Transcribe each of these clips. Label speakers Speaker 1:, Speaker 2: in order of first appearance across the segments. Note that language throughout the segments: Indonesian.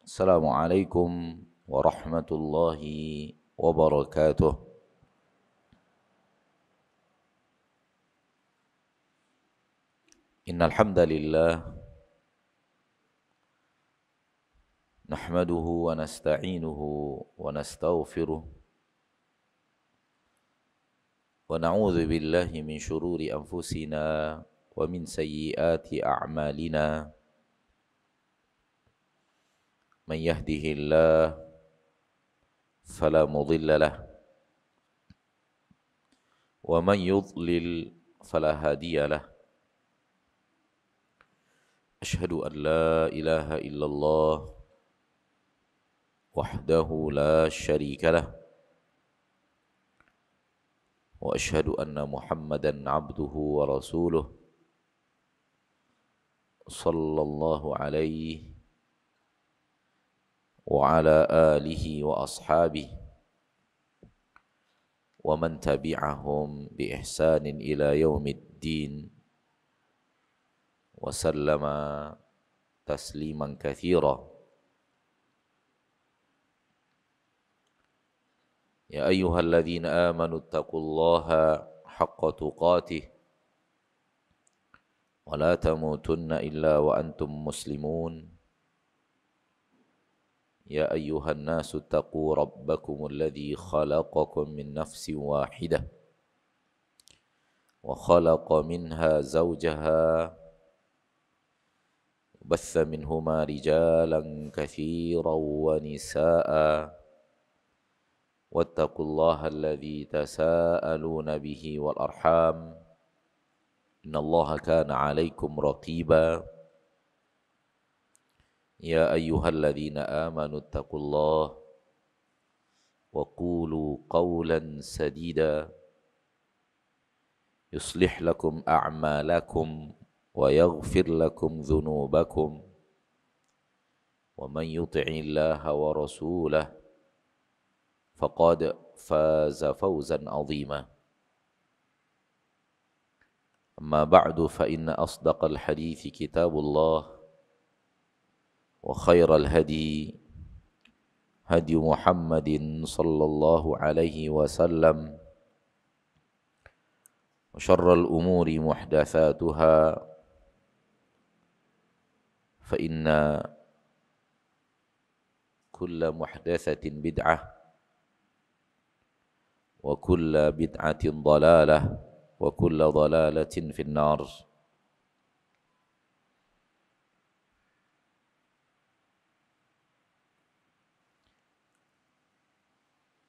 Speaker 1: Assalamualaikum warahmatullahi wabarakatuh. Innal hamdalillah nahmaduhu wa nasta'inuhu wa nastaghfiruh wa na'udzu billahi min shururi anfusina wa min sayyiati a'malina. Man yahdihillahu fala mudilla lahu wa man yudlil fala hadiya lahu. Ashhadu an la ilaha illallah wahdahu la syarika lah wa ashhadu anna Muhammadan abduhu wa rasuluh sallallahu alaihi wa ala alihi wa ashabihi wa man tabi'ahum bi ihsanin ila yaumiddin wa sallama tasliman katsira. Ya ayyuhalladzina amanu taqullaha haqqa tuqatih wa la tamutunna illa wa antum muslimun. Ya ayyuhan nasu taqu rabbakumul ladzi khalaqakum min nafsin wahidah wa khalaqa minha zawjaha batha minhuma rijalan katsiran wa nisaa'a wattaqullaha alladzi tasaaluna bihi wal arham innallaha kana 'alaikum raqiba. Ya ayyuhalladzina amanu taqullaha wa qulu qawlan sadida yuslih lakum a'malakum wa yaghfir lakum dhunubakum wa man yuti'illaha wa rasulahu faqad faza fawzan 'azima. Amma ba'du fa inna asdaqal hadithi kitabullah wa khairal hadi hadi Muhammadin sallallahu alaihi wasallam wa syarral umuri muhdatsatuha fa inna kulla muhdatsatin bid'ah wa kulla bid'atin dhalalah wa kulla dhalalatin finnar.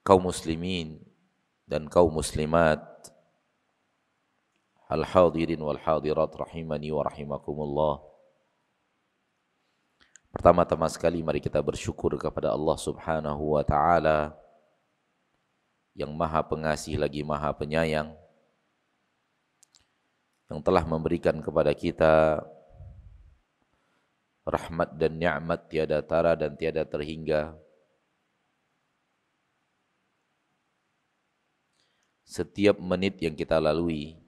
Speaker 1: Kaum muslimin dan kaum muslimat, al-hadirin wal hadirat rahimani wa rahimakumullah. Pertama-tama sekali mari kita bersyukur kepada Allah Subhanahu wa taala yang Maha Pengasih lagi Maha Penyayang, yang telah memberikan kepada kita rahmat dan nikmat tiada tara dan tiada terhingga. Setiap menit yang kita lalui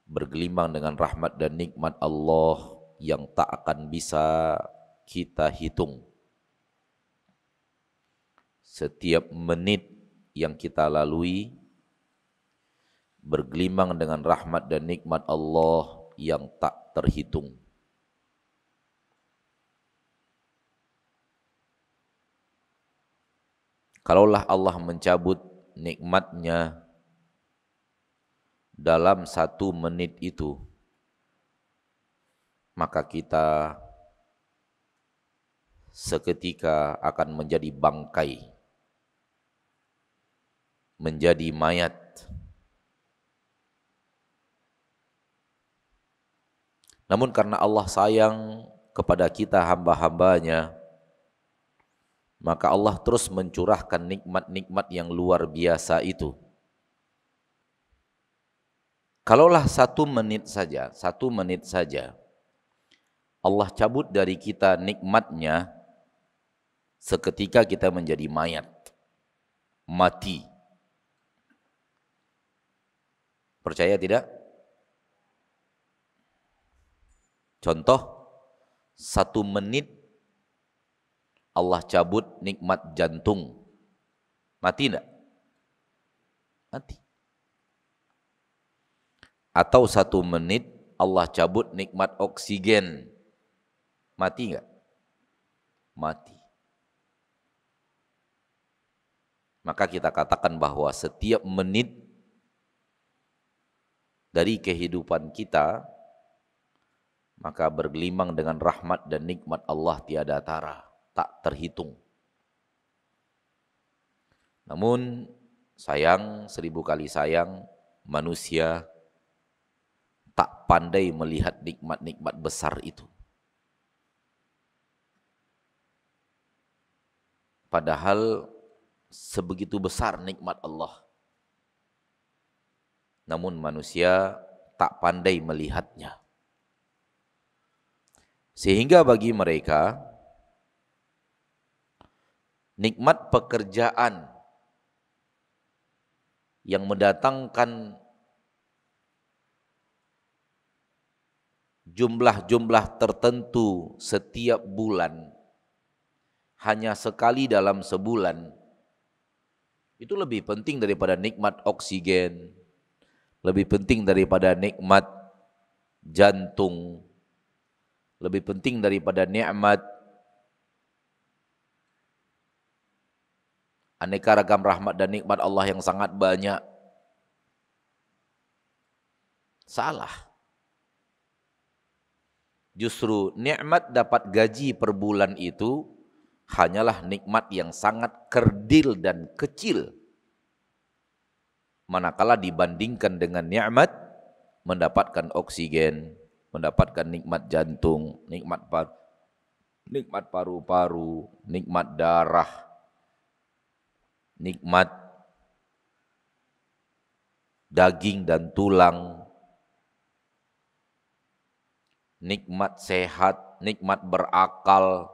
Speaker 1: bergelimang dengan rahmat dan nikmat Allah yang tak akan bisa kita hitung. Setiap menit yang kita lalui bergelimang dengan rahmat dan nikmat Allah yang tak terhitung. Kalaulah Allah mencabut nikmatnya dalam 1 menit itu, maka kita seketika akan menjadi bangkai, menjadi mayat. Namun karena Allah sayang kepada kita hamba-hambanya, maka Allah terus mencurahkan nikmat-nikmat yang luar biasa itu. Kalaulah 1 menit saja, 1 menit saja, Allah cabut dari kita nikmatnya, seketika kita menjadi mayat, mati. Percaya tidak? Contoh, 1 menit Allah cabut nikmat jantung, mati enggak? Mati. Atau 1 menit Allah cabut nikmat oksigen, mati enggak? Mati. Maka kita katakan bahwa setiap menit dari kehidupan kita maka bergelimang dengan rahmat dan nikmat Allah tiada tara, tak terhitung. Namun sayang, 1000 kali sayang, manusia tak pandai melihat nikmat-nikmat besar itu. Padahal sebegitu besar nikmat Allah. Namun manusia tak pandai melihatnya. Sehingga bagi mereka nikmat pekerjaan yang mendatangkan jumlah-jumlah tertentu setiap bulan, hanya sekali dalam sebulan, itu lebih penting daripada nikmat oksigen, lebih penting daripada nikmat jantung, lebih penting daripada nikmat aneka ragam rahmat dan nikmat Allah yang sangat banyak. Salah. Justru nikmat dapat gaji per bulan itu hanyalah nikmat yang sangat kerdil dan kecil, manakala dibandingkan dengan nikmat mendapatkan oksigen, mendapatkan nikmat jantung, nikmat paru-paru, nikmat darah, nikmat daging dan tulang, nikmat sehat, nikmat berakal.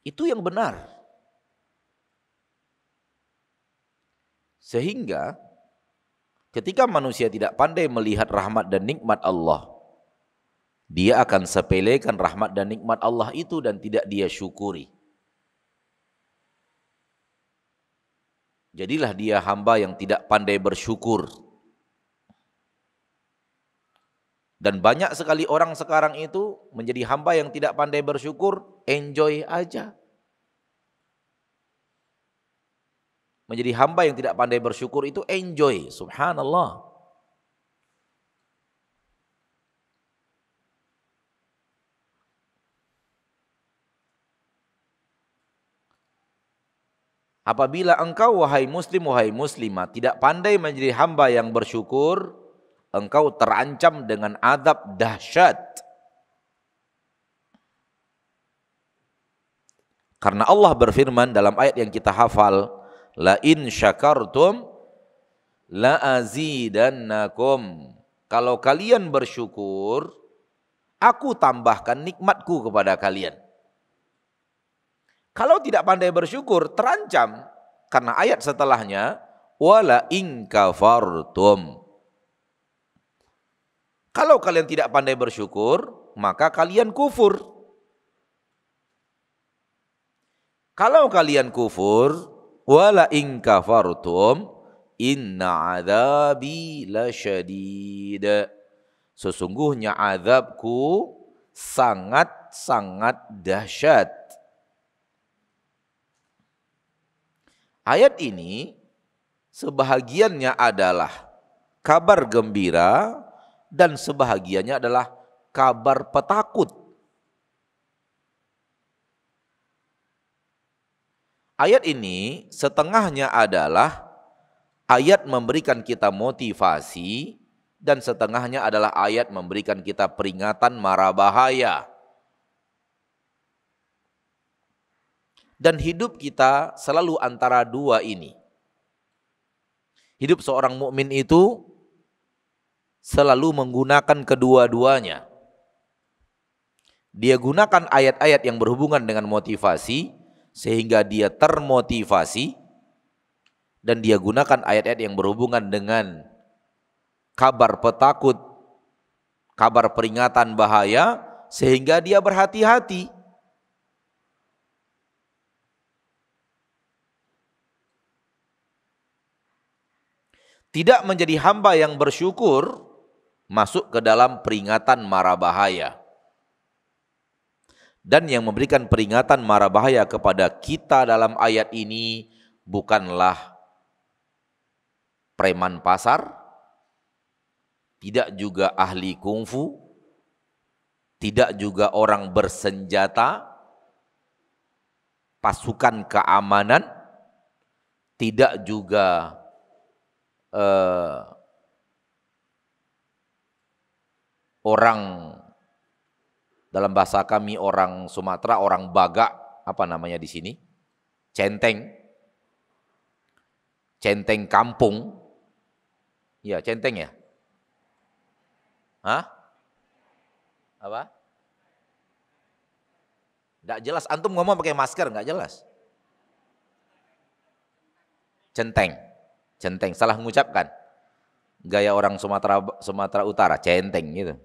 Speaker 1: Itu yang benar. Sehingga ketika manusia tidak pandai melihat rahmat dan nikmat Allah, dia akan sepelekan rahmat dan nikmat Allah itu dan tidak dia syukuri. Jadilah dia hamba yang tidak pandai bersyukur. Dan banyak sekali orang sekarang itu menjadi hamba yang tidak pandai bersyukur, enjoy aja. Menjadi hamba yang tidak pandai bersyukur itu enjoy, subhanallah. Apabila engkau wahai muslim, wahai muslimah tidak pandai menjadi hamba yang bersyukur, engkau terancam dengan azab dahsyat. Karena Allah berfirman dalam ayat yang kita hafal, la in syakartum la azidannakum. Kalau kalian bersyukur, aku tambahkan nikmatku kepada kalian. Kalau tidak pandai bersyukur, terancam. Karena ayat setelahnya, wala in kafartum. Kalau kalian tidak pandai bersyukur, maka kalian kufur. Kalau kalian kufur, wala in kafartum, inna adzabi lasyadid. Sesungguhnya azabku sangat-sangat dahsyat. Ayat ini sebahagiannya adalah kabar gembira dan sebahagiannya adalah kabar petakut. Ayat ini setengahnya adalah ayat memberikan kita motivasi dan setengahnya adalah ayat memberikan kita peringatan mara bahaya. Dan hidup kita selalu antara dua ini. Hidup seorang mukmin itu selalu menggunakan kedua-duanya. Dia gunakan ayat-ayat yang berhubungan dengan motivasi sehingga dia termotivasi, dan dia gunakan ayat-ayat yang berhubungan dengan kabar petakut, kabar peringatan bahaya sehingga dia berhati-hati. Tidak menjadi hamba yang bersyukur masuk ke dalam peringatan mara bahaya. Dan yang memberikan peringatan mara bahaya kepada kita dalam ayat ini bukanlah preman pasar, tidak juga ahli kungfu, tidak juga orang bersenjata, pasukan keamanan, tidak juga orang, dalam bahasa kami orang Sumatera, orang Baga, apa namanya di sini? Centeng. Centeng kampung. Ya, centeng ya? Hah? Apa? Enggak jelas, antum ngomong pakai masker enggak jelas. Centeng. Centeng, salah mengucapkan. Gaya orang Sumatera Utara, centeng gitu.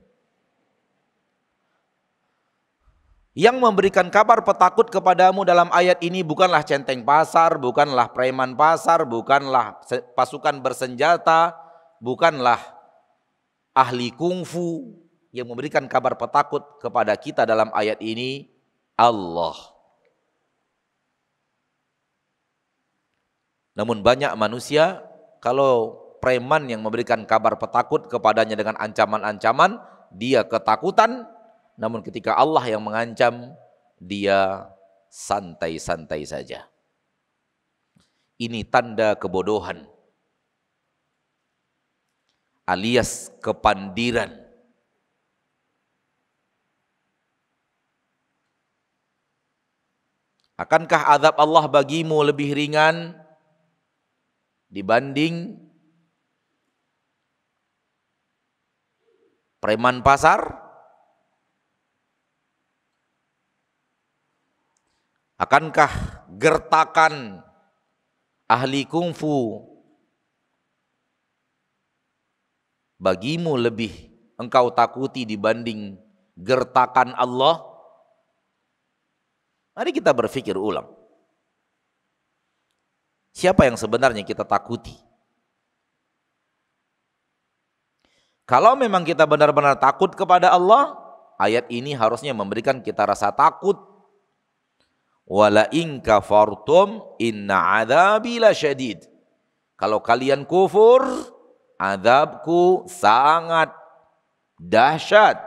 Speaker 1: Yang memberikan kabar petakut kepadamu dalam ayat ini bukanlah centeng pasar, bukanlah preman pasar, bukanlah pasukan bersenjata, bukanlah ahli kungfu. Yang memberikan kabar petakut kepada kita dalam ayat ini Allah. Namun banyak manusia, kalau preman yang memberikan kabar petakut kepadanya dengan ancaman-ancaman, dia ketakutan. Namun ketika Allah yang mengancam, dia santai-santai saja. Ini tanda kebodohan alias kepandiran. Akankah azab Allah bagimu lebih ringan dibanding preman pasar? Akankah gertakan ahli kungfu bagimu lebih engkau takuti dibanding gertakan Allah? Mari kita berpikir ulang. Siapa yang sebenarnya kita takuti? Kalau memang kita benar-benar takut kepada Allah, ayat ini harusnya memberikan kita rasa takut. Wala in kafartum inna adzabi lasyadid. Kalau kalian kufur, azabku sangat dahsyat.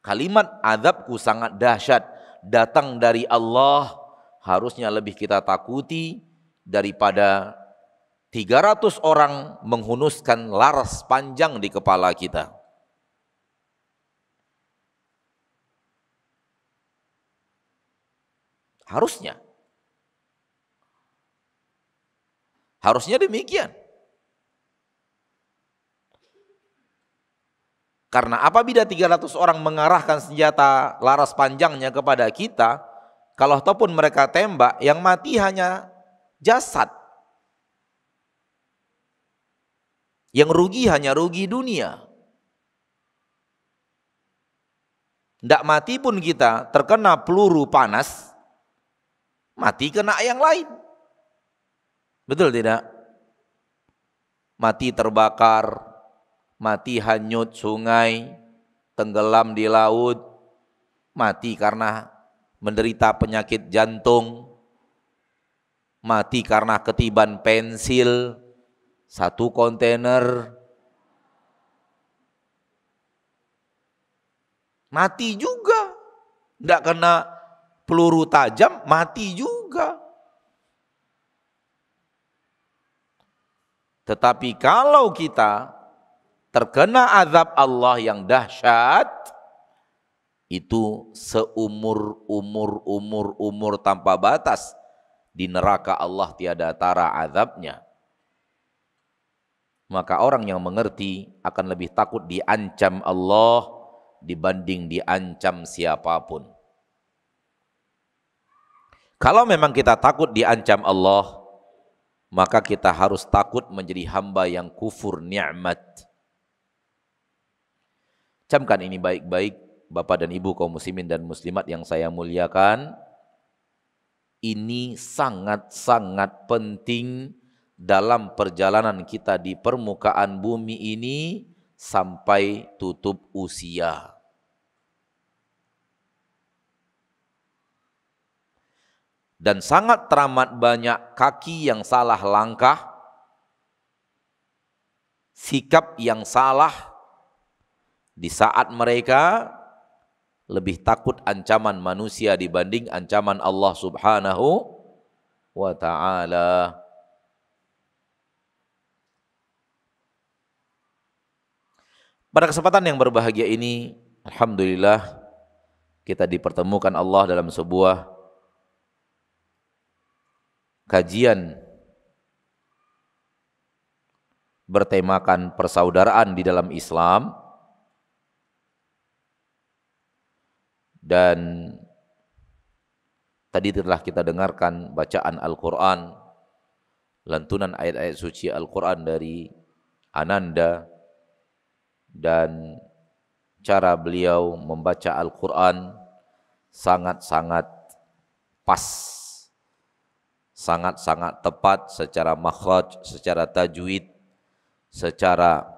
Speaker 1: Kalimat azabku sangat dahsyat datang dari Allah harusnya lebih kita takuti daripada 300 orang menghunuskan laras panjang di kepala kita. Harusnya demikian. Karena apabila 300 orang mengarahkan senjata laras panjangnya kepada kita, kalau ataupun mereka tembak, yang mati hanya jasad. Yang rugi hanya rugi dunia. Tidak mati pun kita terkena peluru panas, mati kena yang lain. Betul tidak? Mati terbakar, mati hanyut sungai, tenggelam di laut, mati karena menderita penyakit jantung, mati karena ketiban pensil, satu kontainer, mati juga. Tidak kena peluru tajam, mati juga. Tetapi kalau kita terkena azab Allah yang dahsyat, itu seumur tanpa batas. Di neraka Allah tiada tara azabnya. Maka orang yang mengerti akan lebih takut diancam Allah dibanding diancam siapapun. Kalau memang kita takut diancam Allah, maka kita harus takut menjadi hamba yang kufur nikmat. Camkan ini baik-baik, Bapak dan Ibu kaum muslimin dan muslimat yang saya muliakan. Ini sangat-sangat penting dalam perjalanan kita di permukaan bumi ini sampai tutup usia. Dan sangat teramat banyak kaki yang salah langkah, sikap yang salah di saat mereka lebih takut ancaman manusia dibanding ancaman Allah Subhanahu wa ta'ala. Pada kesempatan yang berbahagia ini, alhamdulillah kita dipertemukan Allah dalam sebuah kajian bertemakan persaudaraan di dalam Islam. Dan tadi telah kita dengarkan bacaan Al-Quran, lantunan ayat-ayat suci Al-Quran dari Ananda, dan cara beliau membaca Al-Quran sangat-sangat pas, sangat-sangat tepat secara makhraj, secara tajwid, secara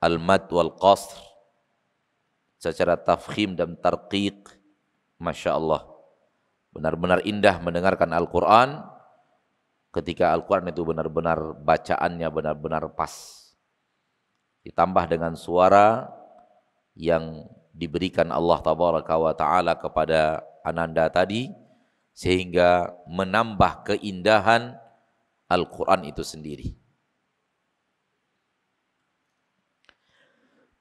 Speaker 1: al-mad wal qasr, secara tafkhim dan tarqiq. Masya Allah, benar-benar indah mendengarkan Al-Quran ketika Al-Quran itu benar-benar bacaannya benar-benar pas, ditambah dengan suara yang diberikan Allah Tabaraka wa Ta'ala kepada Ananda tadi, sehingga menambah keindahan Al-Quran itu sendiri.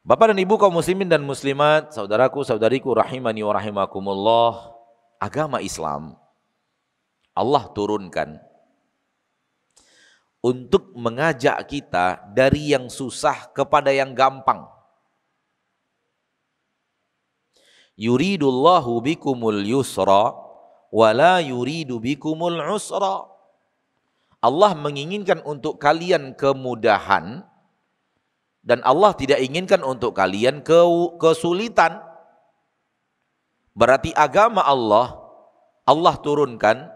Speaker 1: Bapak dan Ibu kaum muslimin dan muslimat, saudaraku saudariku rahimani wa rahimakumullah, agama Islam Allah turunkan untuk mengajak kita dari yang susah kepada yang gampang. Yuridullahu bikumul yusra wa la yuridu bikumul usra. Allah menginginkan untuk kalian kemudahan, dan Allah tidak inginkan untuk kalian kesulitan. Berarti agama Allah turunkan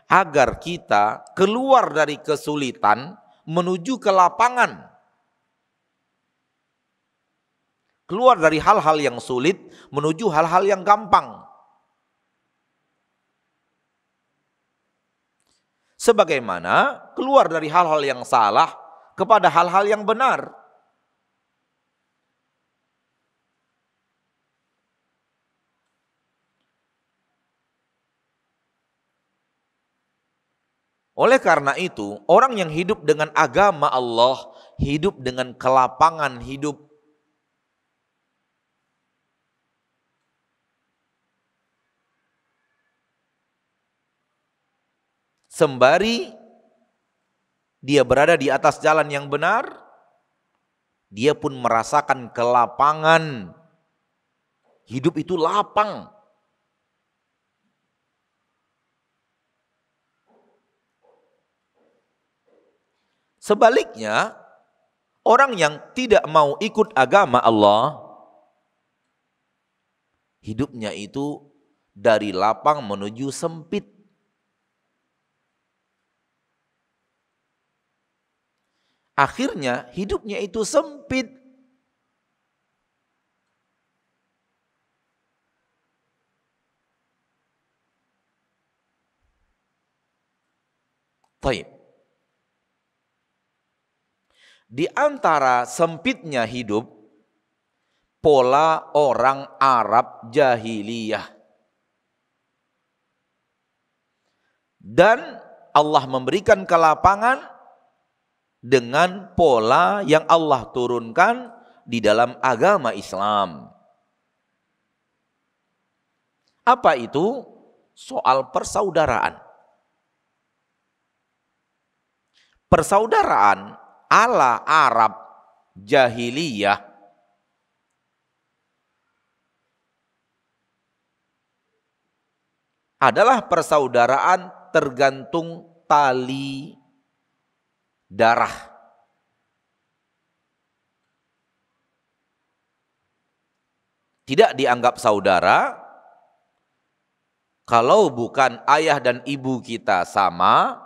Speaker 1: agar kita keluar dari kesulitan menuju ke lapangan. Keluar dari hal-hal yang sulit menuju hal-hal yang gampang. Sebagaimana keluar dari hal-hal yang salah kepada hal-hal yang benar. Oleh karena itu, orang yang hidup dengan agama Allah, hidup dengan kelapangan hidup. Sembari dia berada di atas jalan yang benar, dia pun merasakan kelapangan. Hidup itu lapang. Sebaliknya, orang yang tidak mau ikut agama Allah, hidupnya itu dari lapang menuju sempit. Akhirnya hidupnya itu sempit. Baik. Di antara sempitnya hidup, pola orang Arab jahiliyah. Dan Allah memberikan kelapangan dengan pola yang Allah turunkan di dalam agama Islam. Apa itu? Soal persaudaraan. Persaudaraan ala Arab jahiliyah adalah persaudaraan tergantung tali darah. tidak dianggap saudara kalau bukan ayah dan ibu kita sama,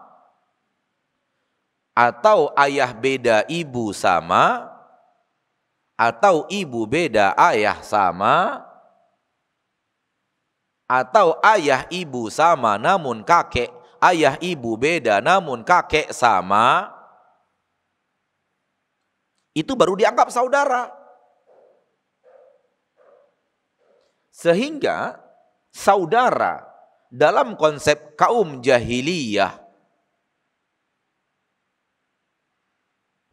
Speaker 1: atau ayah beda ibu sama, atau ibu beda ayah sama, atau ayah ibu sama namun kakek, ayah ibu beda namun kakek sama, itu baru dianggap saudara. Sehingga saudara dalam konsep kaum jahiliyah,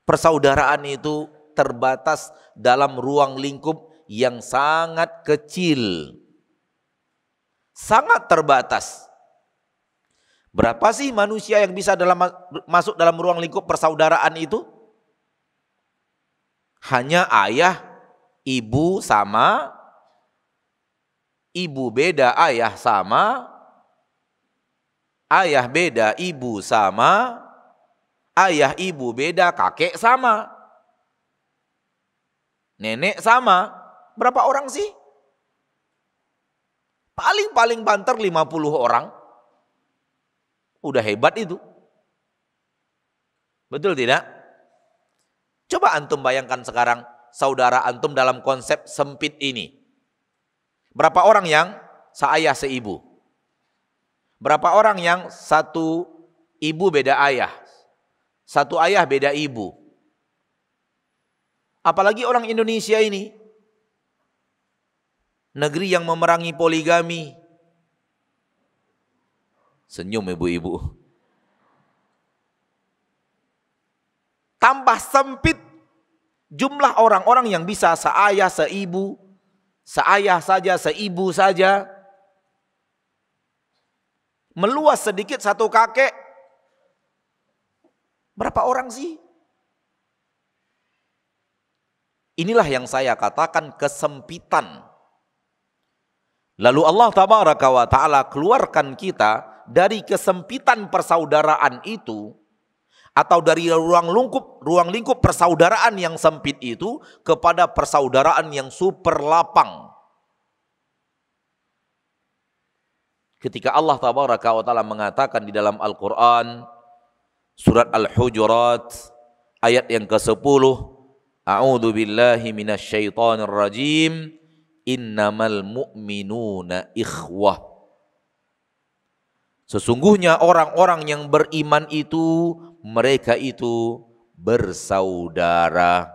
Speaker 1: persaudaraan itu terbatas dalam ruang lingkup yang sangat kecil. Sangat terbatas. Berapa sih manusia yang bisa masuk dalam ruang lingkup persaudaraan itu? Hanya ayah, ibu sama, ibu beda ayah sama, ayah beda ibu sama, ayah ibu beda kakek sama, nenek sama. Berapa orang sih? Paling banter 50 orang. Udah hebat itu. Betul tidak? Coba antum bayangkan sekarang saudara antum dalam konsep sempit ini. Berapa orang yang seayah seibu? Berapa orang yang satu ibu beda ayah? Satu ayah beda ibu? Apalagi orang Indonesia ini. Negeri yang memerangi poligami. Senyum ibu-ibu. Tambah sempit jumlah orang-orang yang bisa seayah, seibu, seayah saja, seibu saja. Meluas sedikit satu kakek. Berapa orang sih? Inilah yang saya katakan kesempitan. Lalu Allah Tabaraka wa Ta'ala keluarkan kita dari kesempitan persaudaraan itu, atau dari ruang lingkup persaudaraan yang sempit itu kepada persaudaraan yang super lapang. Ketika Allah Tabaraka wa Ta'ala mengatakan di dalam Al-Quran, surat Al-Hujurat, ayat yang ke-10, A'udzu billahi minasyaitonir rajim, innamal mu'minuna ikhwah. Sesungguhnya orang-orang yang beriman itu, mereka itu bersaudara.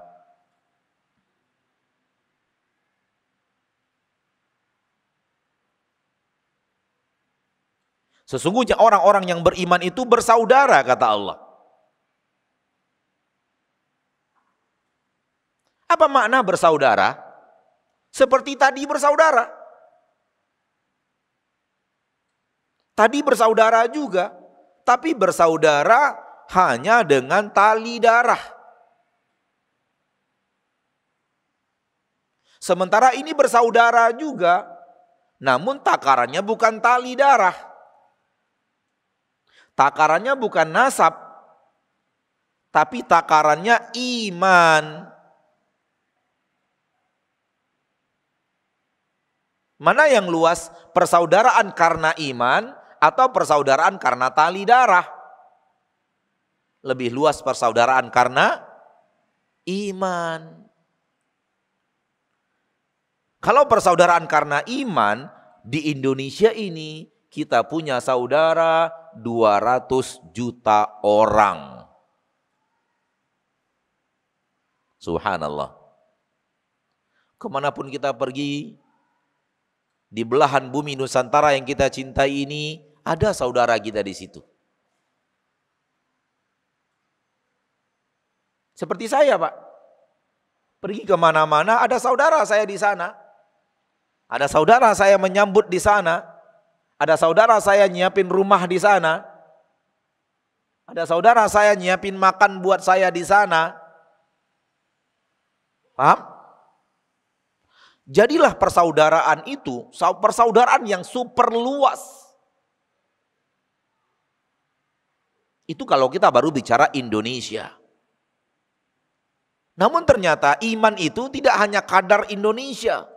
Speaker 1: Sesungguhnya orang-orang yang beriman itu bersaudara, kata Allah. Apa makna bersaudara? Seperti tadi bersaudara. Tadi bersaudara juga, tapi bersaudara hanya dengan tali darah. Sementara ini bersaudara juga, namun takarannya bukan tali darah. Takarannya bukan nasab, tapi takarannya iman. Mana yang luas, persaudaraan karena iman atau persaudaraan karena tali darah? Lebih luas persaudaraan karena iman. Kalau persaudaraan karena iman, di Indonesia ini kita punya saudara 200 juta orang. Subhanallah. Kemanapun kita pergi, di belahan bumi Nusantara yang kita cintai ini, ada saudara kita di situ. Seperti saya, Pak. Pergi kemana-mana, ada saudara saya di sana. Ada saudara saya menyambut di sana. Ada saudara saya nyiapin rumah di sana. Ada saudara saya nyiapin makan buat saya di sana. Paham? Jadilah persaudaraan itu, persaudaraan yang super luas. Itu kalau kita baru bicara Indonesia. Namun ternyata iman itu tidak hanya kadar Indonesia.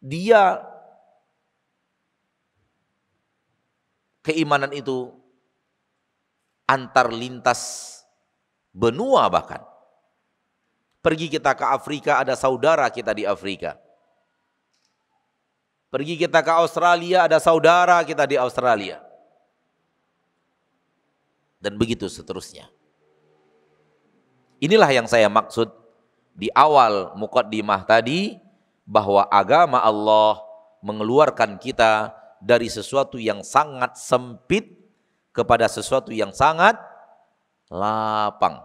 Speaker 1: dia keimanan itu antar lintas benua bahkan. Pergi kita ke Afrika, ada saudara kita di Afrika. Pergi kita ke Australia, ada saudara kita di Australia. Dan begitu seterusnya. Inilah yang saya maksud di awal muqaddimah tadi, bahwa agama Allah mengeluarkan kita dari sesuatu yang sangat sempit kepada sesuatu yang sangat lapang.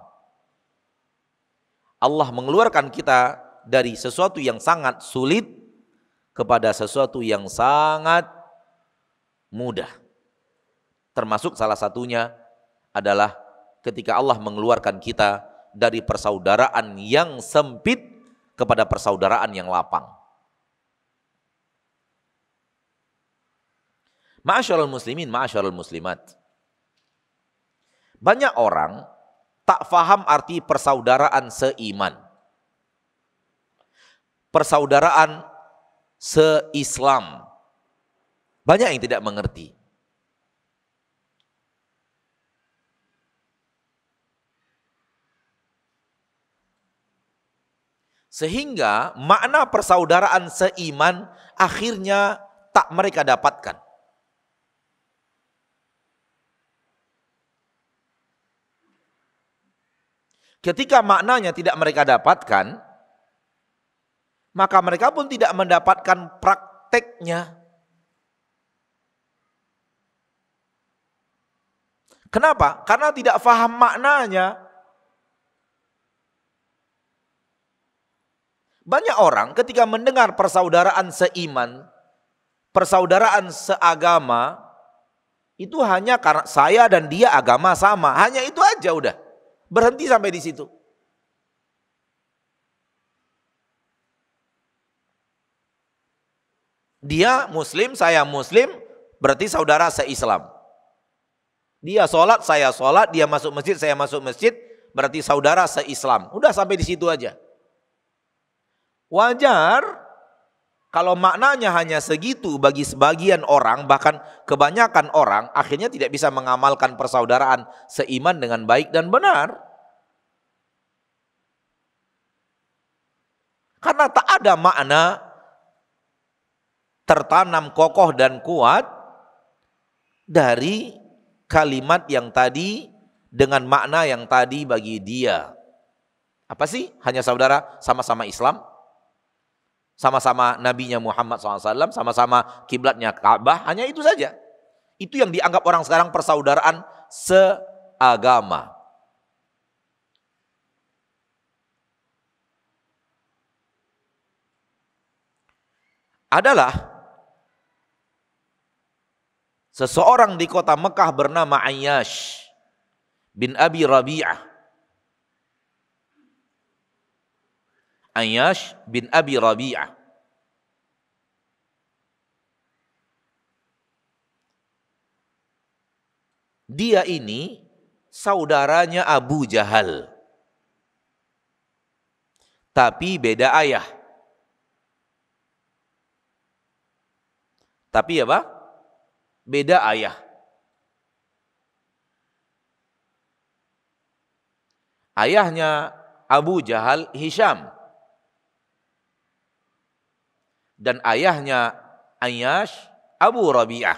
Speaker 1: Allah mengeluarkan kita dari sesuatu yang sangat sulit kepada sesuatu yang sangat mudah. Termasuk salah satunya adalah ketika Allah mengeluarkan kita dari persaudaraan yang sempit kepada persaudaraan yang lapang. Ma'asyiral muslimin, ma'asyiral muslimat. Banyak orang tak faham arti persaudaraan seiman. Persaudaraan se-Islam. Banyak yang tidak mengerti. Sehingga makna persaudaraan seiman akhirnya tak mereka dapatkan. Ketika maknanya tidak mereka dapatkan, maka mereka pun tidak mendapatkan prakteknya. Kenapa? Karena tidak faham maknanya. Banyak orang ketika mendengar persaudaraan seiman, persaudaraan seagama, itu hanya karena saya dan dia agama sama. Hanya itu aja udah. Berhenti sampai di situ. Dia muslim, saya muslim, berarti saudara se-Islam. Dia sholat, saya sholat, dia masuk masjid, saya masuk masjid, berarti saudara se-Islam. Udah sampai di situ aja. Wajar kalau maknanya hanya segitu bagi sebagian orang, bahkan kebanyakan orang akhirnya tidak bisa mengamalkan persaudaraan seiman dengan baik dan benar. Karena tak ada makna tertanam kokoh dan kuat dari kalimat yang tadi dengan makna yang tadi bagi dia. Apa sih? Hanya saudara, sama-sama Islam, sama-sama nabinya Muhammad SAW, sama-sama kiblatnya Ka'bah, hanya itu saja. Itu yang dianggap orang sekarang persaudaraan seagama. Adalah seseorang di kota Mekah bernama Ayyash bin Abi Rabi'ah. Ayyash bin Abi Rabi'ah. Dia ini saudaranya Abu Jahal. Tapi beda ayah. Tapi apa? Beda ayah. Ayahnya Abu Jahal Hisham. Dan ayahnya Ayyash Abu Rabi'ah.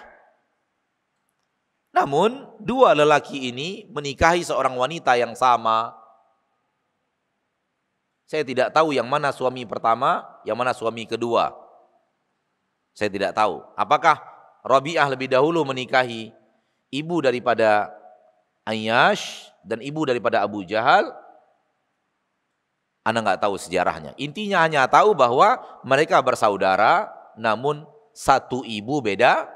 Speaker 1: Namun dua lelaki ini menikahi seorang wanita yang sama. Saya tidak tahu yang mana suami pertama, yang mana suami kedua. Saya tidak tahu. Apakah Rabi'ah lebih dahulu menikahi ibu daripada Ayyash dan ibu daripada Abu Jahal? Anda nggak tahu sejarahnya. Intinya hanya tahu bahwa mereka bersaudara, namun satu ibu beda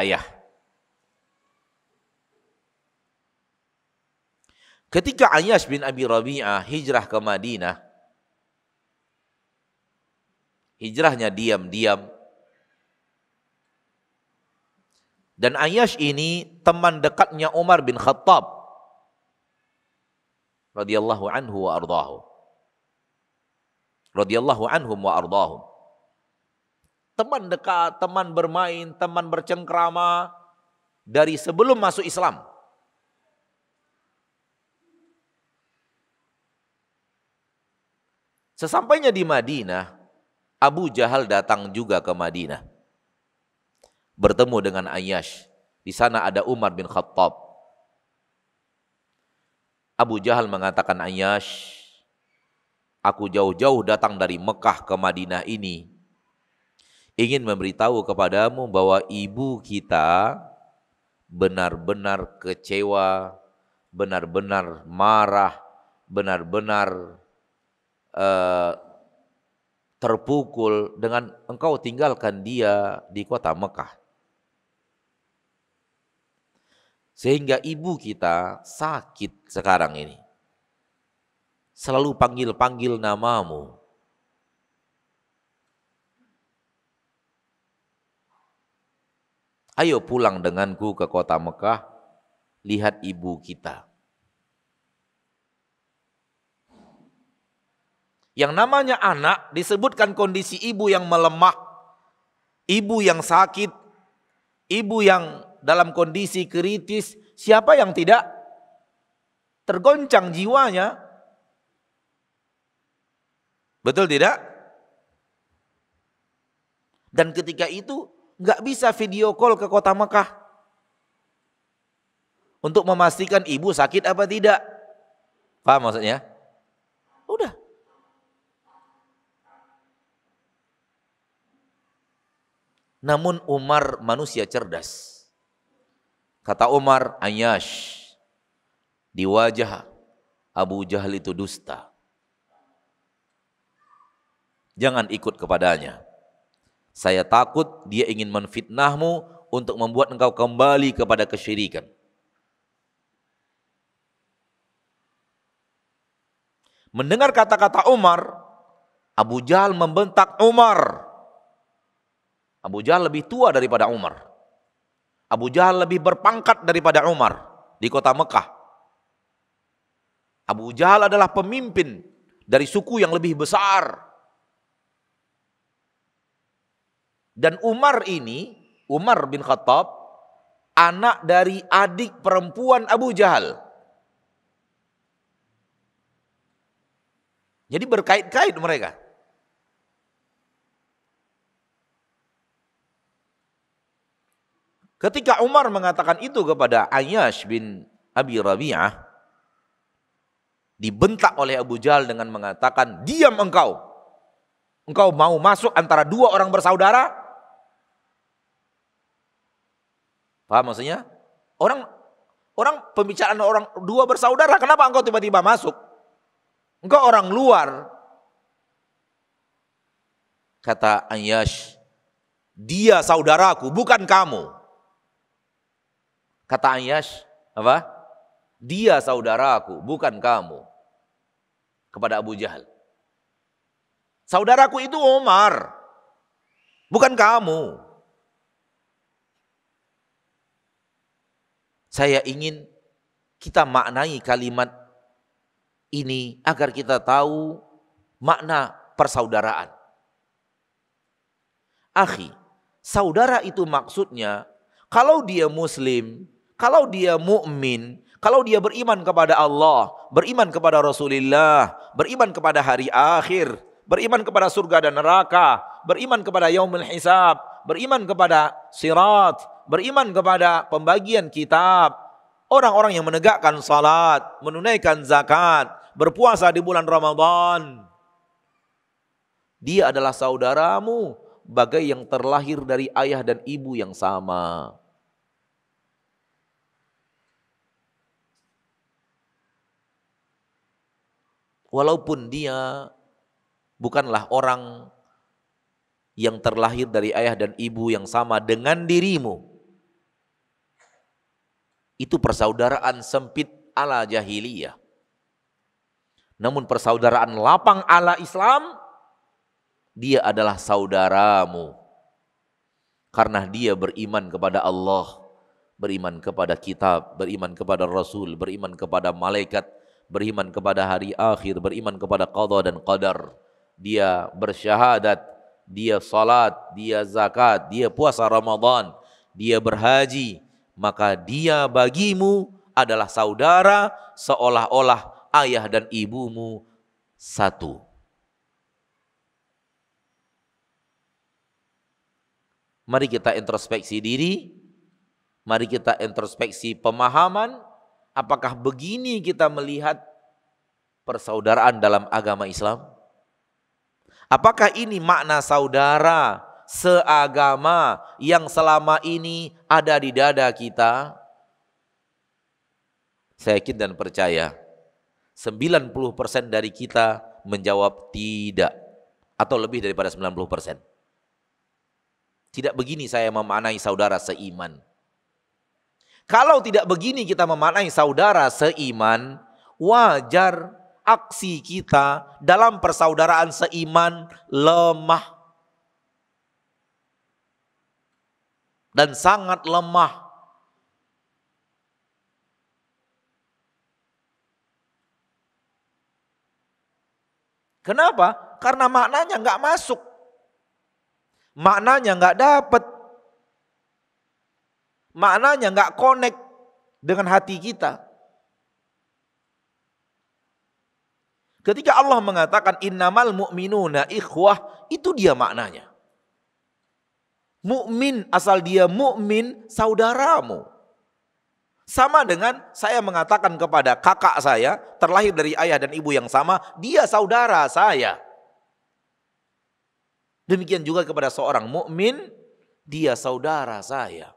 Speaker 1: ayah. Ketika Ayyash bin Abi Rabi'ah hijrah ke Madinah, hijrahnya diam-diam. Dan Ayyash ini teman dekatnya Umar bin Khattab radhiyallahu anhu wa ardhahu. Radhiyallahu anhum wa ardhahum. teman dekat, teman bermain, teman bercengkrama dari sebelum masuk Islam. Sesampainya di Madinah, Abu Jahal datang juga ke Madinah. Bertemu dengan Ayyash. Di sana ada Umar bin Khattab. Abu Jahal mengatakan, Ayyash, aku jauh-jauh datang dari Mekah ke Madinah ini, ingin memberitahu kepadamu bahwa ibu kita benar-benar kecewa, benar-benar marah, benar-benar terpukul dengan engkau tinggalkan dia di kota Mekah. Sehingga ibu kita sakit sekarang ini. Selalu panggil-panggil namamu. Ayo pulang denganku ke kota Mekah, lihat ibu kita. Yang namanya anak disebutkan kondisi ibu yang melemah, ibu yang sakit, ibu yang dalam kondisi kritis. Siapa yang tidak tergoncang jiwanya? Betul tidak? Dan ketika itu nggak bisa video call ke kota Mekah untuk memastikan ibu sakit apa tidak. Paham maksudnya? Udah. Namun Umar manusia cerdas. Kata Umar, Ayyash, di wajah Abu Jahal itu dusta. Jangan ikut kepadanya. Saya takut dia ingin menfitnahmu untuk membuat engkau kembali kepada kesyirikan. Mendengar kata-kata Umar, Abu Jahal membentak Umar. Abu Jahal lebih tua daripada Umar. Abu Jahal lebih berpangkat daripada Umar di kota Mekah. Abu Jahal adalah pemimpin dari suku yang lebih besar. Dan Umar ini, Umar bin Khattab, anak dari adik perempuan Abu Jahal. Jadi berkait-kait mereka. Ketika Umar mengatakan itu kepada Ayyash bin Abi Rabi'ah, dibentak oleh Abu Jahal dengan mengatakan, diam engkau. Engkau mau masuk antara dua orang bersaudara? Paham maksudnya? Orang pembicaraan orang dua bersaudara, kenapa engkau tiba-tiba masuk? Engkau orang luar. Kata Ayyash, dia saudaraku, bukan kamu. Kata Ayyash, apa? Dia saudaraku, bukan kamu. Kepada Abu Jahal. Saudaraku itu Umar, bukan kamu. Saya ingin kita maknai kalimat ini agar kita tahu makna persaudaraan. Akhi, saudara itu maksudnya kalau dia muslim, kalau dia mukmin, kalau dia beriman kepada Allah, beriman kepada Rasulullah, beriman kepada hari akhir, beriman kepada surga dan neraka, beriman kepada yaumul hisab, beriman kepada sirat, beriman kepada pembagian kitab, orang-orang yang menegakkan salat, menunaikan zakat, berpuasa di bulan Ramadan. Dia adalah saudaramu bagai yang terlahir dari ayah dan ibu yang sama. Walaupun dia bukanlah orang yang terlahir dari ayah dan ibu yang sama dengan dirimu. Itu persaudaraan sempit ala jahiliyah. Namun persaudaraan lapang ala Islam, dia adalah saudaramu. Karena dia beriman kepada Allah, beriman kepada kitab, beriman kepada Rasul, beriman kepada malaikat, beriman kepada hari akhir, beriman kepada qada dan qadar. Dia bersyahadat dia salat, dia zakat, dia puasa Ramadan, dia berhaji, maka dia bagimu adalah saudara seolah-olah ayah dan ibumu satu. Mari kita introspeksi diri, mari kita introspeksi pemahaman, apakah begini kita melihat persaudaraan dalam agama Islam? Apakah ini makna saudara seagama yang selama ini ada di dada kita? Saya yakin dan percaya 90% dari kita menjawab tidak, atau lebih daripada 90%. Tidak begini saya memaknai saudara seiman. Kalau tidak begini kita memaknai saudara seiman, wajar aksi kita dalam persaudaraan seiman lemah dan sangat lemah. Kenapa? Karena maknanya nggak masuk, maknanya nggak dapat, maknanya nggak connect dengan hati kita. Ketika Allah mengatakan innamal mu'minuna ikhwah, itu dia maknanya. Mukmin asal dia mukmin, saudaramu. Sama dengan saya mengatakan kepada kakak saya, terlahir dari ayah dan ibu yang sama, dia saudara saya. Demikian juga kepada seorang mukmin, dia saudara saya.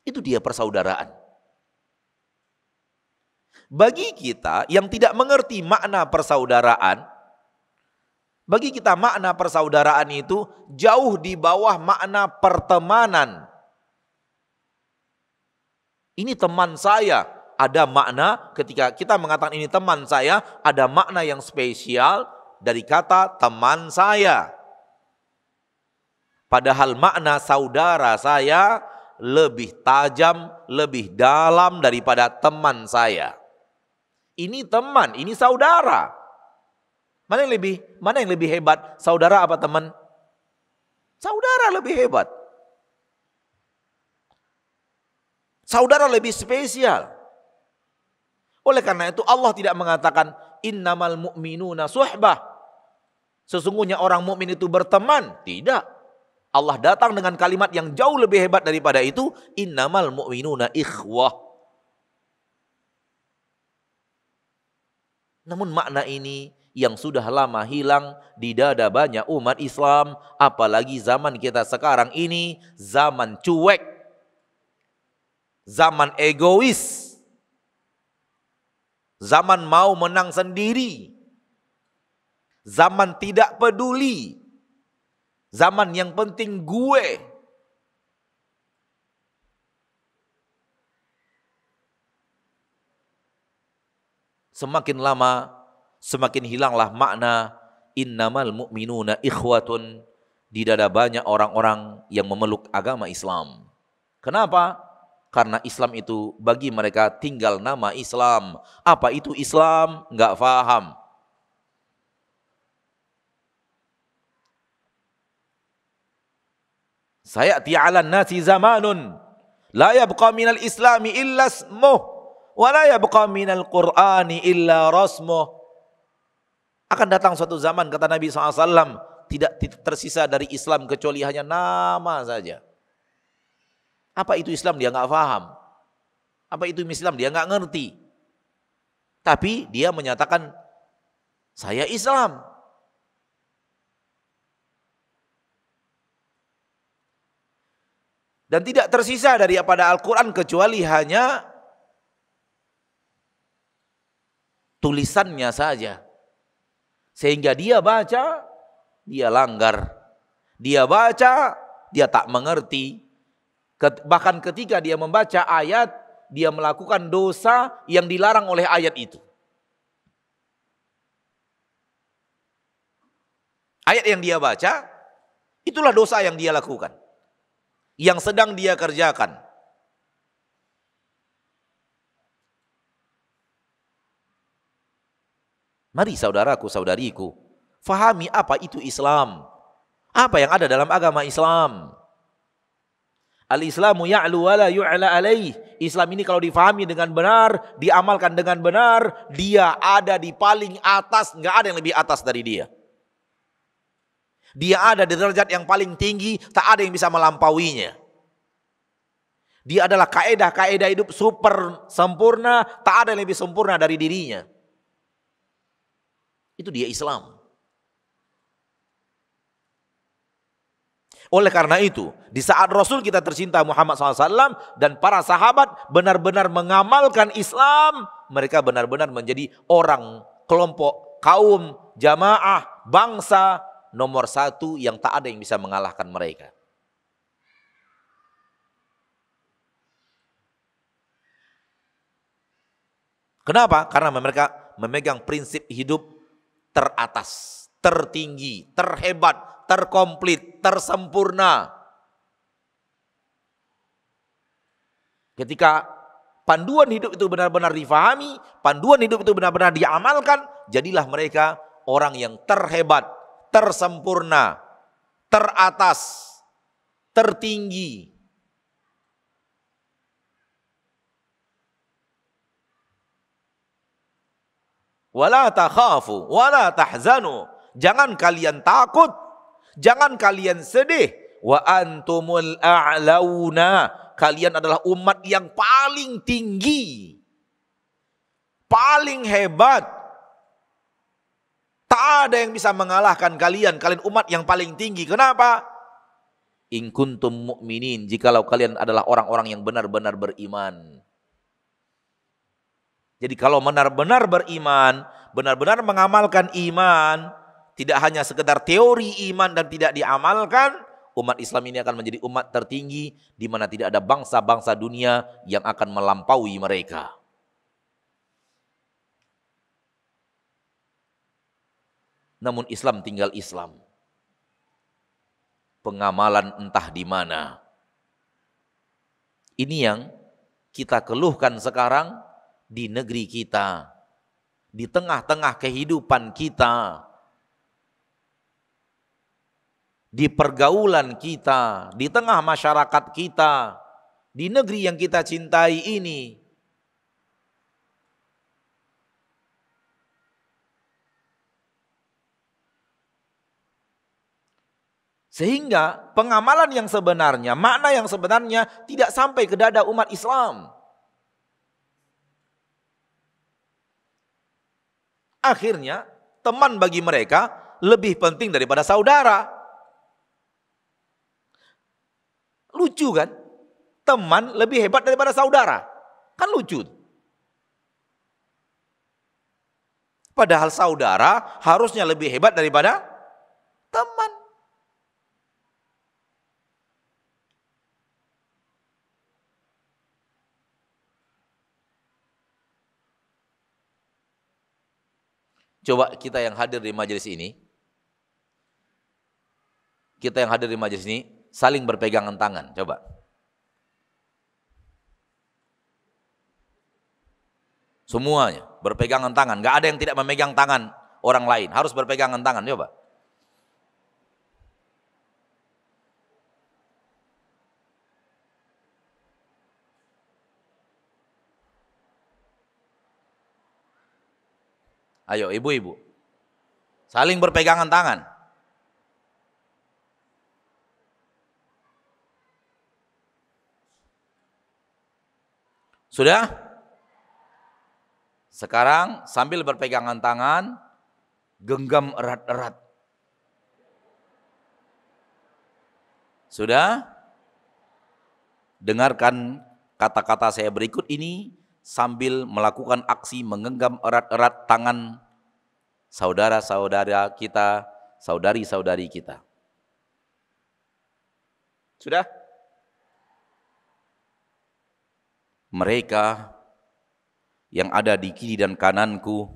Speaker 1: Itu dia persaudaraan. Bagi kita yang tidak mengerti makna persaudaraan, bagi kita makna persaudaraan itu jauh di bawah makna pertemanan. Ini teman saya, ada makna ketika kita mengatakan ini teman saya, ada makna yang spesial dari kata teman saya. Padahal makna saudara saya lebih tajam, lebih dalam daripada teman saya. Ini teman, ini saudara. Mana yang lebih hebat? Saudara apa teman? Saudara lebih hebat. Saudara lebih spesial. Oleh karena itu Allah tidak mengatakan innamal mu'minuna suhbah. Sesungguhnya orang mukmin itu berteman. Tidak. Allah datang dengan kalimat yang jauh lebih hebat daripada itu. Innamal mu'minuna ikhwah. Namun makna ini yang sudah lama hilang di dada banyak umat Islam, apalagi zaman kita sekarang ini, zaman cuek, zaman egois, zaman mau menang sendiri, zaman tidak peduli, zaman yang penting gue. Semakin lama, semakin hilanglah makna innamal mu'minuna ikhwatun di dada banyak orang-orang yang memeluk agama Islam. Kenapa? Karena Islam itu bagi mereka tinggal nama Islam. Apa itu Islam? Enggak paham. Sayati 'alan nasi zamanun la yabqa minal islami illa ismuh wa la yabqa minal qur'ani illa rasmuh. Akan datang suatu zaman, kata Nabi SAW, tidak tersisa dari Islam kecuali hanya nama saja. Apa itu Islam dia nggak paham. Apa itu Islam dia nggak ngerti. Tapi dia menyatakan saya Islam. Dan tidak tersisa daripada Al-Quran kecuali hanya tulisannya saja. Sehingga dia baca, dia langgar. Dia baca, dia tak mengerti. Bahkan ketika dia membaca ayat, dia melakukan dosa yang dilarang oleh ayat itu. Ayat yang dia baca, itulah dosa yang dia lakukan, yang sedang dia kerjakan. Mari saudaraku, saudariku, fahami apa itu Islam. Apa yang ada dalam agama Islam? Al-Islamu ya'lu wa la yu'la alaih. Islam ini kalau difahami dengan benar, diamalkan dengan benar, dia ada di paling atas, nggak ada yang lebih atas dari dia. Dia ada di derajat yang paling tinggi, tak ada yang bisa melampauinya. Dia adalah kaedah-kaedah hidup super sempurna, tak ada yang lebih sempurna dari dirinya. Itu dia Islam. Oleh karena itu, di saat Rasul kita tercinta Muhammad SAW dan para sahabat benar-benar mengamalkan Islam, mereka benar-benar menjadi orang, kelompok, kaum, jamaah, bangsa nomor satu yang tak ada yang bisa mengalahkan mereka. Kenapa? Karena mereka memegang prinsip hidup teratas, tertinggi, terhebat, terkomplit, tersempurna. Ketika panduan hidup itu benar-benar difahami, panduan hidup itu benar-benar diamalkan, jadilah mereka orang yang terhebat, tersempurna, teratas, tertinggi. Wala takhafu, wala tahzanu. Jangan kalian takut, jangan kalian sedih. Wa antumul a'launa. Kalian adalah umat yang paling tinggi, paling hebat. Tak ada yang bisa mengalahkan kalian. Kalian umat yang paling tinggi. Kenapa? In kuntum mu'minin. Jikalau kalian adalah orang-orang yang benar-benar beriman. Jadi kalau benar-benar beriman, benar-benar mengamalkan iman, tidak hanya sekedar teori iman dan tidak diamalkan, umat Islam ini akan menjadi umat tertinggi di mana tidak ada bangsa-bangsa dunia yang akan melampaui mereka. Namun Islam tinggal Islam. Pengamalan entah di mana. Ini yang kita keluhkan sekarang di negeri kita, di tengah-tengah kehidupan kita, di pergaulan kita, di tengah masyarakat kita, di negeri yang kita cintai ini. Sehingga pengamalan yang sebenarnya, makna yang sebenarnya tidak sampai ke dada umat Islam. Akhirnya teman bagi mereka lebih penting daripada saudara. Lucu kan? Teman lebih hebat daripada saudara. Kan lucu. Padahal saudara harusnya lebih hebat daripada teman. Coba kita yang hadir di majelis ini, saling berpegangan tangan, coba. Semuanya berpegangan tangan, gak ada yang tidak memegang tangan orang lain, harus berpegangan tangan, coba. Ayo ibu-ibu, saling berpegangan tangan. Sudah? Sekarang sambil berpegangan tangan, genggam erat-erat. Sudah? Dengarkan kata-kata saya berikut ini sambil melakukan aksi menggenggam erat-erat tangan saudara-saudara kita, saudari-saudari kita. Sudah? Mereka yang ada di kiri dan kananku,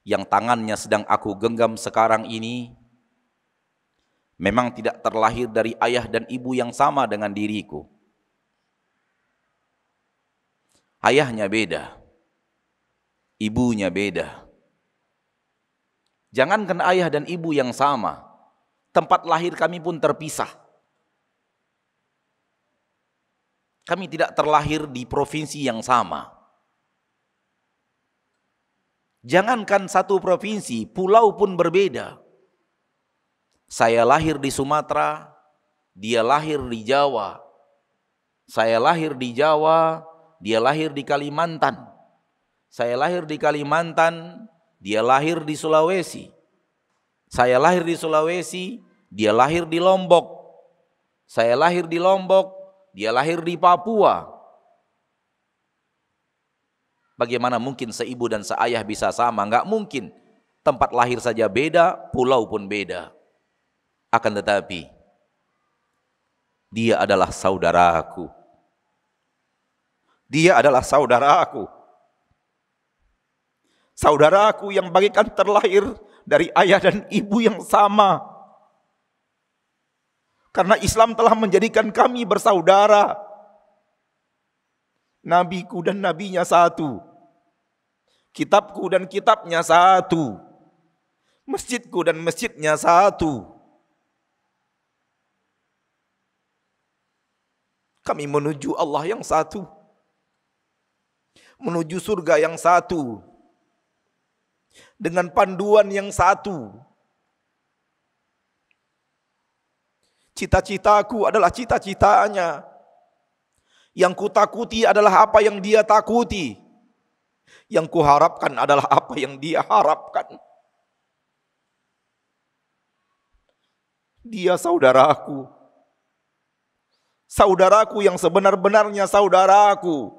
Speaker 1: yang tangannya sedang aku genggam sekarang ini, memang tidak terlahir dari ayah dan ibu yang sama dengan diriku. Ayahnya beda, ibunya beda. Jangankan ayah dan ibu yang sama, tempat lahir kami pun terpisah. Kami tidak terlahir di provinsi yang sama. Jangankan satu provinsi, pulau pun berbeda. Saya lahir di Sumatera, dia lahir di Jawa. Saya lahir di Jawa, dia lahir di Kalimantan. Saya lahir di Kalimantan, dia lahir di Sulawesi. Saya lahir di Sulawesi, dia lahir di Lombok. Saya lahir di Lombok, dia lahir di Papua. Bagaimana mungkin seibu dan seayah bisa sama? Enggak mungkin. Tempat lahir saja beda, pulau pun beda. Akan tetapi, dia adalah saudaraku. Dia adalah saudaraku. Saudaraku yang bagikan terlahir dari ayah dan ibu yang sama. Karena Islam telah menjadikan kami bersaudara. Nabiku dan nabinya satu. Kitabku dan kitabnya satu. Masjidku dan masjidnya satu. Kami menuju Allah yang satu. Menuju surga yang satu. Dengan panduan yang satu. Cita-citaku adalah cita-citanya. Yang kutakuti adalah apa yang dia takuti. Yang kuharapkan adalah apa yang dia harapkan. Dia saudaraku. Saudaraku yang sebenar-benarnya saudaraku.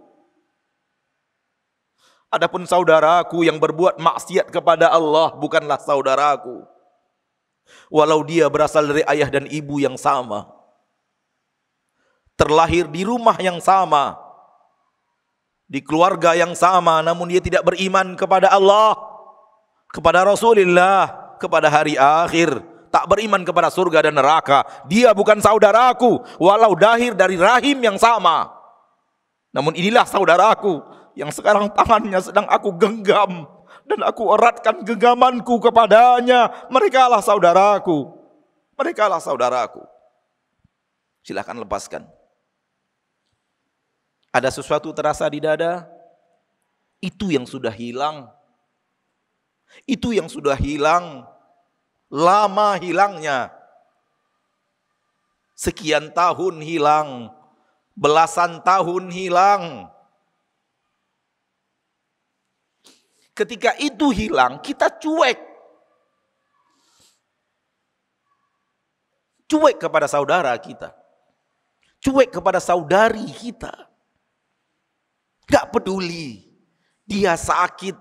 Speaker 1: Adapun saudaraku yang berbuat maksiat kepada Allah bukanlah saudaraku. Walau dia berasal dari ayah dan ibu yang sama. Terlahir di rumah yang sama. Di keluarga yang sama, namun dia tidak beriman kepada Allah, kepada Rasulullah, kepada hari akhir. Tak beriman kepada surga dan neraka. Dia bukan saudaraku, walau lahir dari rahim yang sama. Namun inilah saudaraku yang sekarang tangannya sedang aku genggam dan aku eratkan genggamanku kepadanya. Mereka lah saudaraku. Mereka lah saudaraku. Silahkan lepaskan. Ada sesuatu terasa di dada? Itu yang sudah hilang. Itu yang sudah hilang. Lama hilangnya. Sekian tahun hilang. Belasan tahun hilang. Ketika itu hilang, kita cuek. Cuek kepada saudara kita. Cuek kepada saudari kita. Gak peduli. Dia sakit.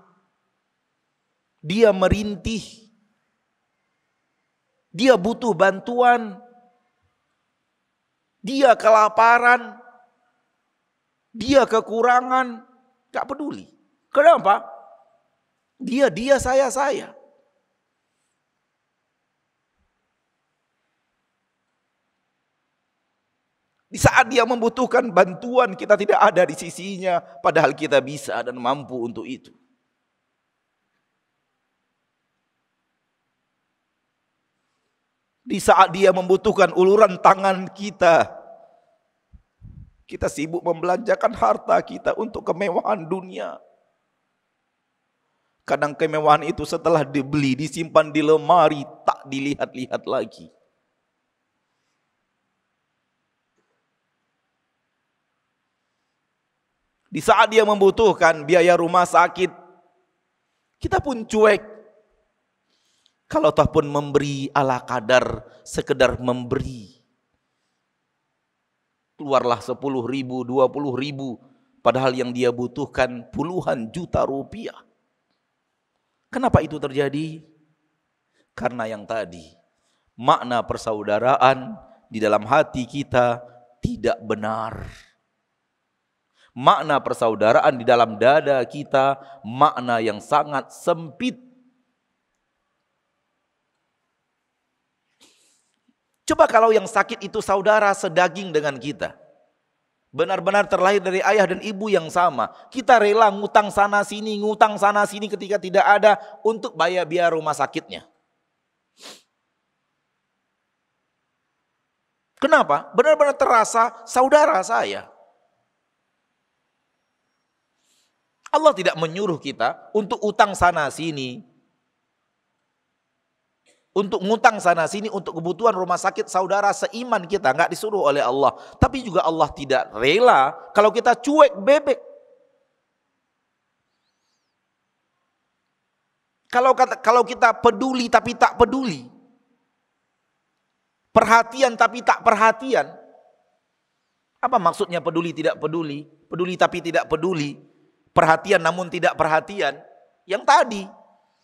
Speaker 1: Dia merintih. Dia butuh bantuan. Dia kelaparan. Dia kekurangan. Gak peduli. Kenapa? Dia, saya. Di saat dia membutuhkan bantuan, kita tidak ada di sisinya, padahal kita bisa dan mampu untuk itu. Di saat dia membutuhkan uluran tangan kita, kita sibuk membelanjakan harta kita untuk kemewahan dunia. Kadang kemewahan itu setelah dibeli, disimpan di lemari, tak dilihat-lihat lagi. Di saat dia membutuhkan biaya rumah sakit, kita pun cuek. Kalau toh pun memberi ala kadar, sekedar memberi. Keluarlah 10.000, 20.000, padahal yang dia butuhkan puluhan juta rupiah. Kenapa itu terjadi? Karena yang tadi, makna persaudaraan di dalam hati kita tidak benar. Makna persaudaraan di dalam dada kita, makna yang sangat sempit. Coba kalau yang sakit itu saudara sedaging dengan kita. Benar-benar terlahir dari ayah dan ibu yang sama. Kita rela ngutang sana sini ketika tidak ada untuk bayar biaya rumah sakitnya. Kenapa? Benar-benar terasa saudara saya. Allah tidak menyuruh kita untuk utang sana sini. Untuk ngutang sana sini untuk kebutuhan rumah sakit saudara seiman kita. Enggak disuruh oleh Allah. Tapi juga Allah tidak rela kalau kita cuek bebek. Kalau kita peduli tapi tak peduli. Perhatian tapi tak perhatian. Apa maksudnya peduli tidak peduli? Peduli tapi tidak peduli. Perhatian namun tidak perhatian. Yang tadi,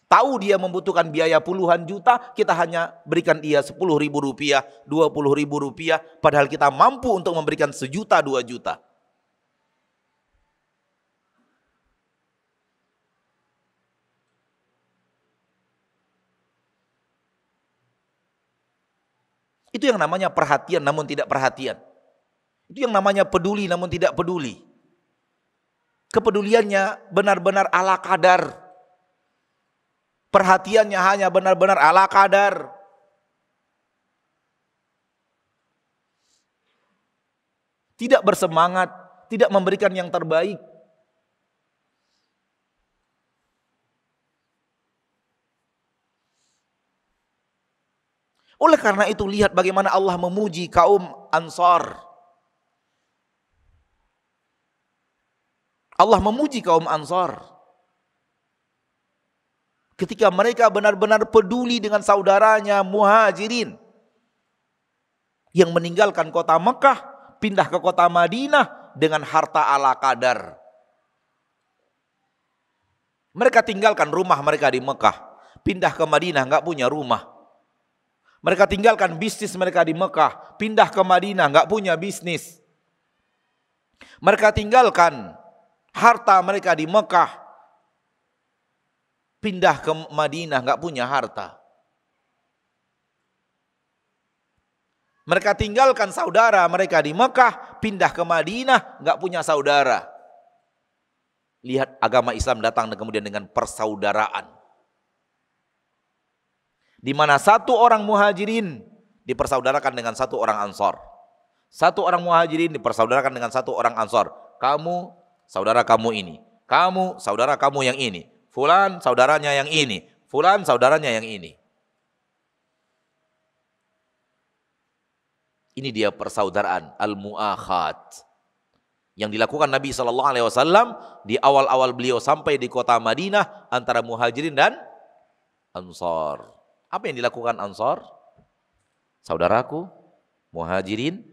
Speaker 1: tahu dia membutuhkan biaya puluhan juta, kita hanya berikan dia 10.000 rupiah, 20.000 rupiah, padahal kita mampu untuk memberikan 1 juta, 2 juta. Itu yang namanya perhatian namun tidak perhatian. Itu yang namanya peduli namun tidak peduli. Kepeduliannya benar-benar ala kadar. Perhatiannya hanya benar-benar ala kadar. Tidak bersemangat, tidak memberikan yang terbaik. Oleh karena itu lihat bagaimana Allah memuji kaum Ansar. Allah memuji kaum Ansar. Ketika mereka benar-benar peduli dengan saudaranya Muhajirin. Yang meninggalkan kota Mekah, pindah ke kota Madinah dengan harta ala kadar. Mereka tinggalkan rumah mereka di Mekah, pindah ke Madinah nggak punya rumah. Mereka tinggalkan bisnis mereka di Mekah, pindah ke Madinah, nggak punya bisnis. Mereka tinggalkan harta mereka di Mekah, pindah ke Madinah, nggak punya harta. Mereka tinggalkan saudara mereka di Mekah, pindah ke Madinah, nggak punya saudara. Lihat agama Islam datang dan kemudian dengan persaudaraan. Di mana satu orang Muhajirin dipersaudarakan dengan satu orang Ansar. Satu orang Muhajirin dipersaudarakan dengan satu orang Ansar. Kamu, saudara kamu ini. Kamu, saudara kamu yang ini. Fulan, saudaranya yang ini. Fulan, saudaranya yang ini. Ini dia persaudaraan, al-mu'akhat. Yang dilakukan Nabi SAW di awal-awal beliau sampai di kota Madinah antara Muhajirin dan Ansar. Apa yang dilakukan Ansar? Saudaraku, Muhajirin,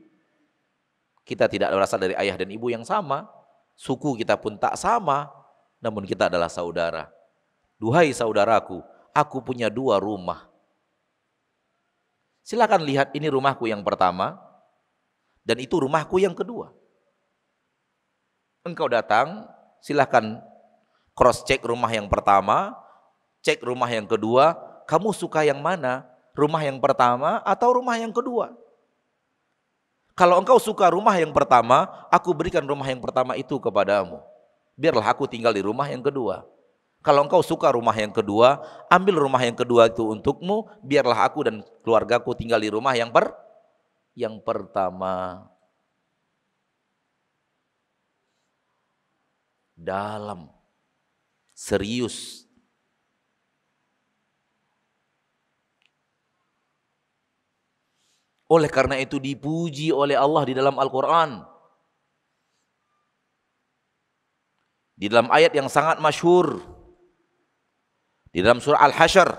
Speaker 1: kita tidak berasal dari ayah dan ibu yang sama, suku kita pun tak sama, namun kita adalah saudara. Duhai saudaraku, aku punya 2 rumah. Silakan lihat, ini rumahku yang pertama, dan itu rumahku yang kedua. Engkau datang, silakan cross check rumah yang pertama, cek rumah yang kedua. Kamu suka yang mana? Rumah yang pertama atau rumah yang kedua? Kalau engkau suka rumah yang pertama, aku berikan rumah yang pertama itu kepadamu. Biarlah aku tinggal di rumah yang kedua. Kalau engkau suka rumah yang kedua, ambil rumah yang kedua itu untukmu. Biarlah aku dan keluargaku tinggal di rumah yang pertama. Dalam, serius. Oleh karena itu dipuji oleh Allah di dalam Al-Quran. Di dalam ayat yang sangat masyhur. Di dalam surah Al-Hasyr.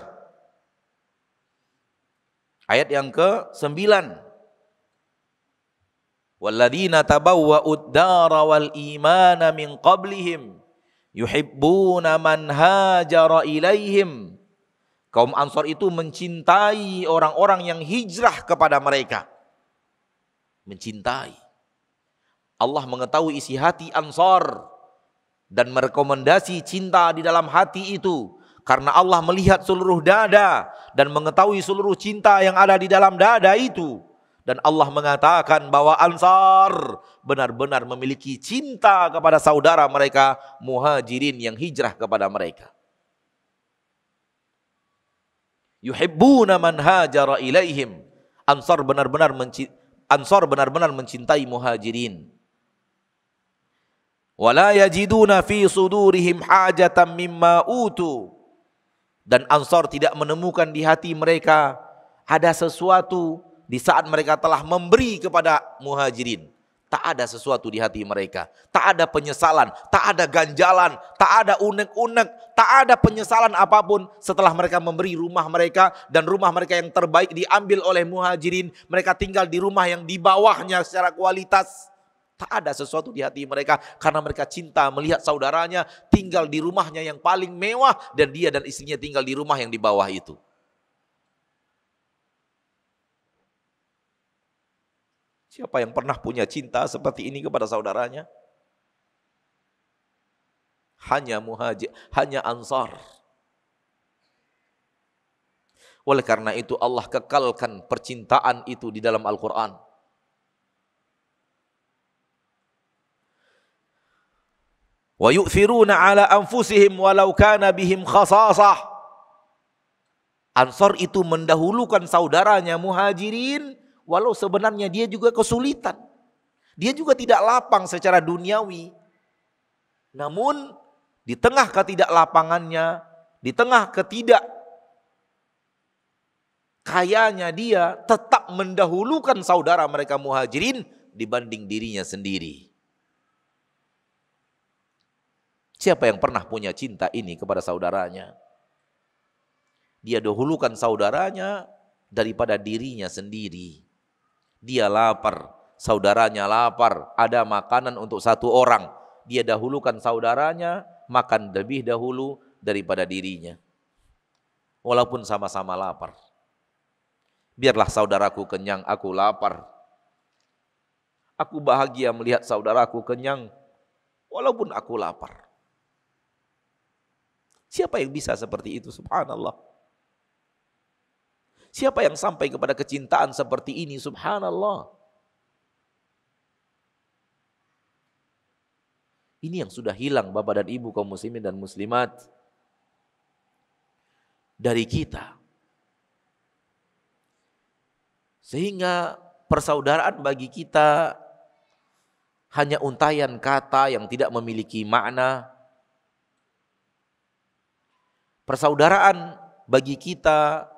Speaker 1: Ayat yang ke-9. Walladzina tabawwa'ud dara wal imana min qablihim yuhibbuna man hajara ilaihim. Kaum Ansar itu mencintai orang-orang yang hijrah kepada mereka. Mencintai. Allah mengetahui isi hati Ansar dan merekomendasi cinta di dalam hati itu. Karena Allah melihat seluruh dada dan mengetahui seluruh cinta yang ada di dalam dada itu. Dan Allah mengatakan bahwa Ansar benar-benar memiliki cinta kepada saudara mereka Muhajirin yang hijrah kepada mereka. Yuhibbuna man hajara ilaihim. Ansar benar-benar Ansar benar-benar mencintai Muhajirin. Wala yajiduna fi sudurihim hajatan mimma utu. Dan Ansar tidak menemukan di hati mereka ada sesuatu di saat mereka telah memberi kepada Muhajirin. Tak ada sesuatu di hati mereka. Tak ada penyesalan, tak ada ganjalan, tak ada unek-unek, tak ada penyesalan apapun setelah mereka memberi rumah mereka, dan rumah mereka yang terbaik diambil oleh Muhajirin. Mereka tinggal di rumah yang di bawahnya secara kualitas. Tak ada sesuatu di hati mereka karena mereka cinta melihat saudaranya tinggal di rumahnya yang paling mewah dan dia dan istrinya tinggal di rumah yang di bawah itu. Siapa yang pernah punya cinta seperti ini kepada saudaranya? Hanya Muhajir, hanya Ansar. Oleh karena itu Allah kekalkan percintaan itu di dalam Al-Quran. Wa yu'thiruna ala anfusihim walau kana bihim khasasah. Ansar itu mendahulukan saudaranya Muhajirin walau sebenarnya dia juga kesulitan. Dia juga tidak lapang secara duniawi. Namun di tengah ketidaklapangannya, di tengah kayanya dia tetap mendahulukan saudara mereka Muhajirin dibanding dirinya sendiri. Siapa yang pernah punya cinta ini kepada saudaranya? Dia dahulukan saudaranya daripada dirinya sendiri. Dia lapar, saudaranya lapar, ada makanan untuk satu orang. Dia dahulukan saudaranya, makan lebih dahulu daripada dirinya. Walaupun sama-sama lapar. Biarlah saudaraku kenyang, aku lapar. Aku bahagia melihat saudaraku kenyang, walaupun aku lapar. Siapa yang bisa seperti itu? Subhanallah. Siapa yang sampai kepada kecintaan seperti ini? Subhanallah. Ini yang sudah hilang Bapak dan Ibu kaum muslimin dan muslimat dari kita. Sehingga persaudaraan bagi kita hanya untayan kata yang tidak memiliki makna. Persaudaraan bagi kita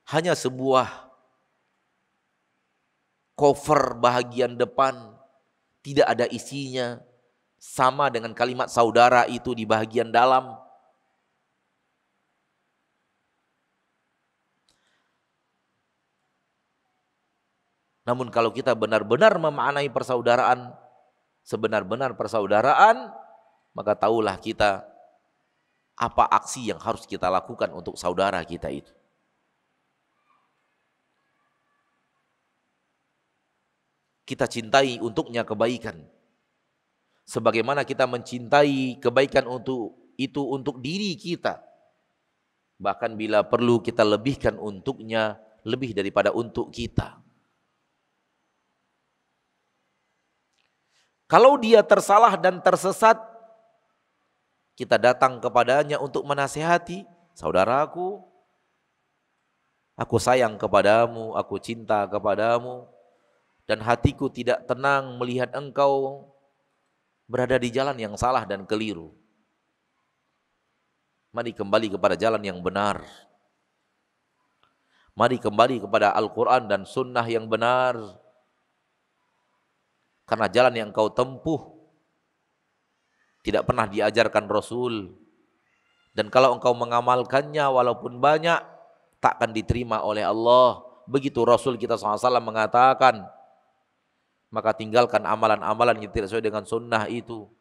Speaker 1: hanya sebuah cover bahagian depan, tidak ada isinya, sama dengan kalimat saudara itu di bahagian dalam. Namun kalau kita benar-benar memaknai persaudaraan, sebenar-benar persaudaraan, maka tahulah kita apa aksi yang harus kita lakukan untuk saudara kita itu. Kita cintai untuknya kebaikan. Sebagaimana kita mencintai kebaikan untuk diri kita. Bahkan bila perlu kita lebihkan untuknya lebih daripada untuk kita. Kalau dia tersalah dan tersesat, kita datang kepadanya untuk menasihati. Saudaraku, aku sayang kepadamu, aku cinta kepadamu. Dan hatiku tidak tenang melihat engkau berada di jalan yang salah dan keliru. Mari kembali kepada jalan yang benar. Mari kembali kepada Al-Quran dan Sunnah yang benar. Karena jalan yang engkau tempuh tidak pernah diajarkan Rasul. Dan kalau engkau mengamalkannya walaupun banyak, tak akan diterima oleh Allah. Begitu Rasul kita SAW mengatakan. Maka tinggalkan amalan-amalan yang tidak sesuai dengan sunnah itu.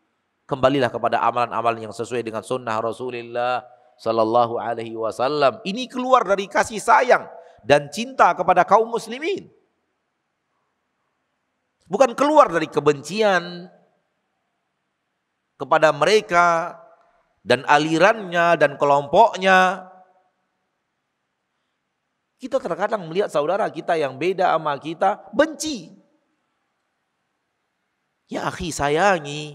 Speaker 1: Kembalilah kepada amalan-amalan yang sesuai dengan sunnah Rasulullah sallallahu alaihi wasallam. Ini keluar dari kasih sayang dan cinta kepada kaum muslimin. Bukan keluar dari kebencian kepada mereka dan alirannya dan kelompoknya. Kita terkadang melihat saudara kita yang beda sama kita, benci. Ya akhi, sayangi.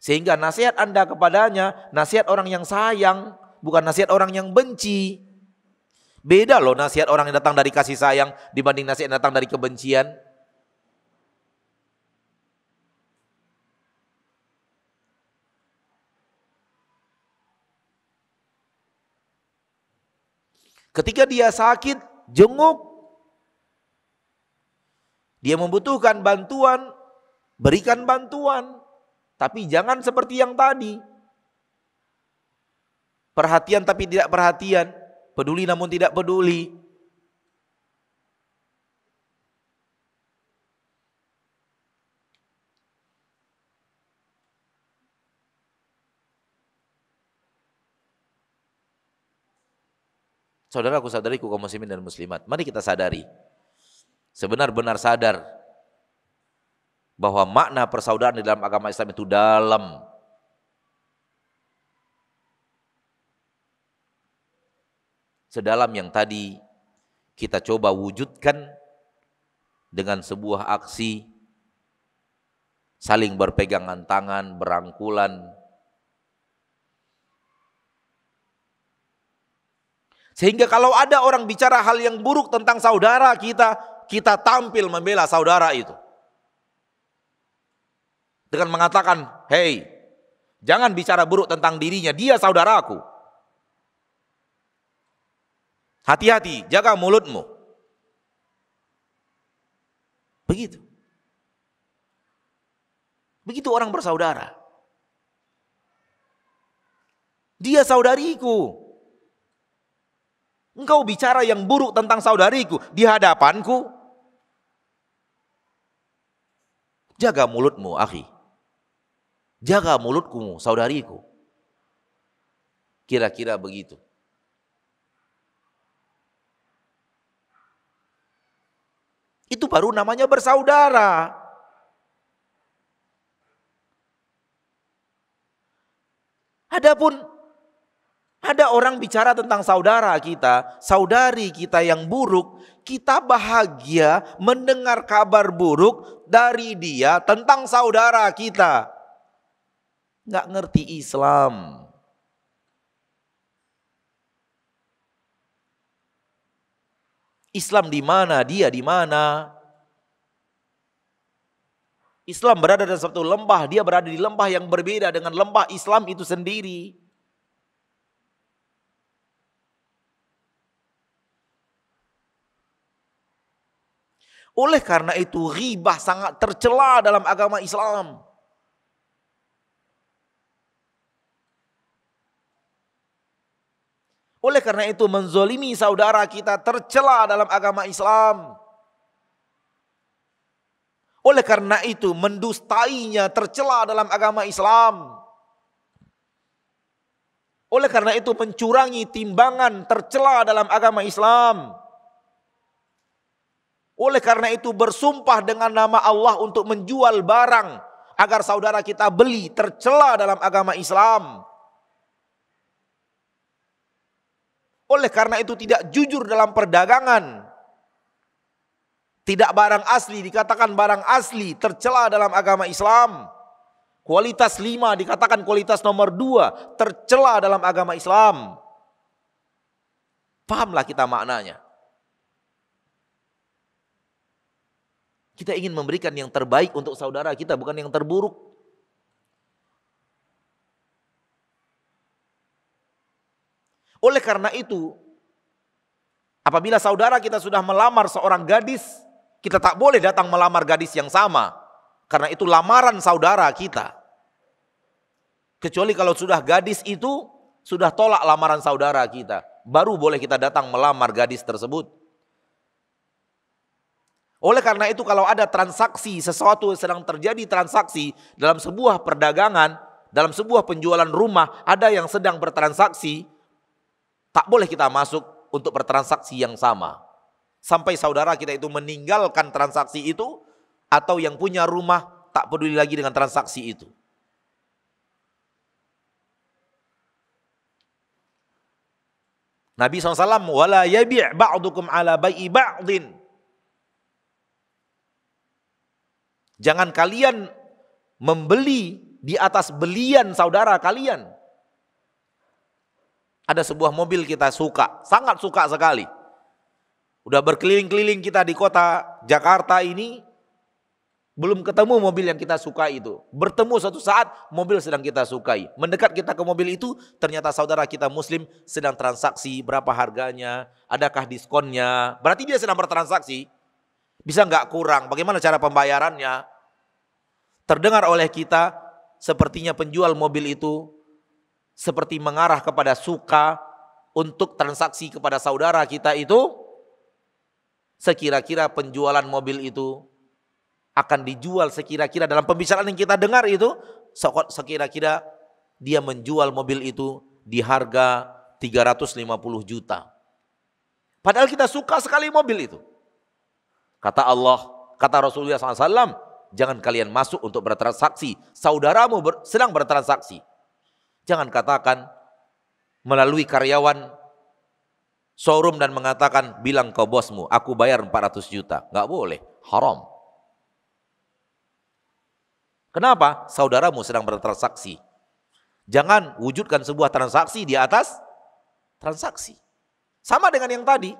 Speaker 1: Sehingga nasihat Anda kepadanya, nasihat orang yang sayang, bukan nasihat orang yang benci. Beda loh nasihat orang yang datang dari kasih sayang dibanding nasihat yang datang dari kebencian. Ketika dia sakit, jenguk. Dia membutuhkan bantuan, berikan bantuan. Tapi jangan seperti yang tadi. Perhatian tapi tidak perhatian. Peduli namun tidak peduli. Saudaraku, saudariku kaum muslimin dan muslimat, mari kita sadari, sebenar-benar sadar bahwa makna persaudaraan di dalam agama Islam itu dalam. Sedalam yang tadi kita coba wujudkan dengan sebuah aksi saling berpegangan tangan, berangkulan. Sehingga kalau ada orang bicara hal yang buruk tentang saudara kita, kita tampil membela saudara itu. Dengan mengatakan, "Hei, jangan bicara buruk tentang dirinya, dia saudaraku. Hati-hati, jaga mulutmu." Begitu. Begitu orang bersaudara. Dia saudariku. Engkau bicara yang buruk tentang saudariku di hadapanku. Jaga mulutmu, akhi. Jaga mulutmu, saudariku. Kira-kira begitu. Itu baru namanya bersaudara. Adapun ada orang bicara tentang saudara kita, saudari kita yang buruk, kita bahagia mendengar kabar buruk dari dia tentang saudara kita. Nggak ngerti Islam. Islam di mana, dia di mana. Islam berada dalam satu lembah, dia berada di lembah yang berbeda dengan lembah Islam itu sendiri. Oleh karena itu ghibah sangat tercela dalam agama Islam. Oleh karena itu menzolimi saudara kita tercela dalam agama Islam. Oleh karena itu mendustainya tercela dalam agama Islam. Oleh karena itu mencurangi timbangan tercela dalam agama Islam. Oleh karena itu bersumpah dengan nama Allah untuk menjual barang agar saudara kita beli tercela dalam agama Islam. Oleh karena itu tidak jujur dalam perdagangan. Tidak barang asli dikatakan barang asli tercela dalam agama Islam. Kualitas 5 dikatakan kualitas nomor 2 tercela dalam agama Islam. Pahamlah kita maknanya. Kita ingin memberikan yang terbaik untuk saudara kita, bukan yang terburuk. Oleh karena itu, apabila saudara kita sudah melamar seorang gadis, kita tak boleh datang melamar gadis yang sama. Karena itu lamaran saudara kita. Kecuali kalau sudah gadis itu, sudah tolak lamaran saudara kita. Baru boleh kita datang melamar gadis tersebut. Oleh karena itu kalau ada transaksi, sesuatu sedang terjadi transaksi dalam sebuah perdagangan, dalam sebuah penjualan rumah, ada yang sedang bertransaksi, tak boleh kita masuk untuk bertransaksi yang sama. Sampai saudara kita itu meninggalkan transaksi itu, atau yang punya rumah tak peduli lagi dengan transaksi itu. Nabi SAW, wala yabi' ba'dukum ala bai'i ba'din. Jangan kalian membeli di atas belian saudara kalian. Ada sebuah mobil kita suka, sangat suka sekali. Udah berkeliling-keliling kita di kota Jakarta ini, belum ketemu mobil yang kita suka itu. Bertemu suatu saat mobil sedang kita sukai. Mendekat kita ke mobil itu, ternyata saudara kita muslim sedang transaksi, berapa harganya, adakah diskonnya. Berarti dia sedang bertransaksi. Bisa nggak kurang, bagaimana cara pembayarannya. Terdengar oleh kita, sepertinya penjual mobil itu seperti mengarah kepada suka untuk transaksi kepada saudara kita itu. Sekira-kira penjualan mobil itu akan dijual sekira-kira dalam pembicaraan yang kita dengar itu, sekira-kira dia menjual mobil itu di harga 350 juta. Padahal kita suka sekali mobil itu. Kata Allah, kata Rasulullah SAW, jangan kalian masuk untuk bertransaksi. Saudaramu sedang bertransaksi. Jangan katakan melalui karyawan showroom dan mengatakan, bilang ke bosmu, aku bayar 400 juta. Nggak boleh, haram. Kenapa? Saudaramu sedang bertransaksi. Jangan wujudkan sebuah transaksi di atas transaksi. Sama dengan yang tadi.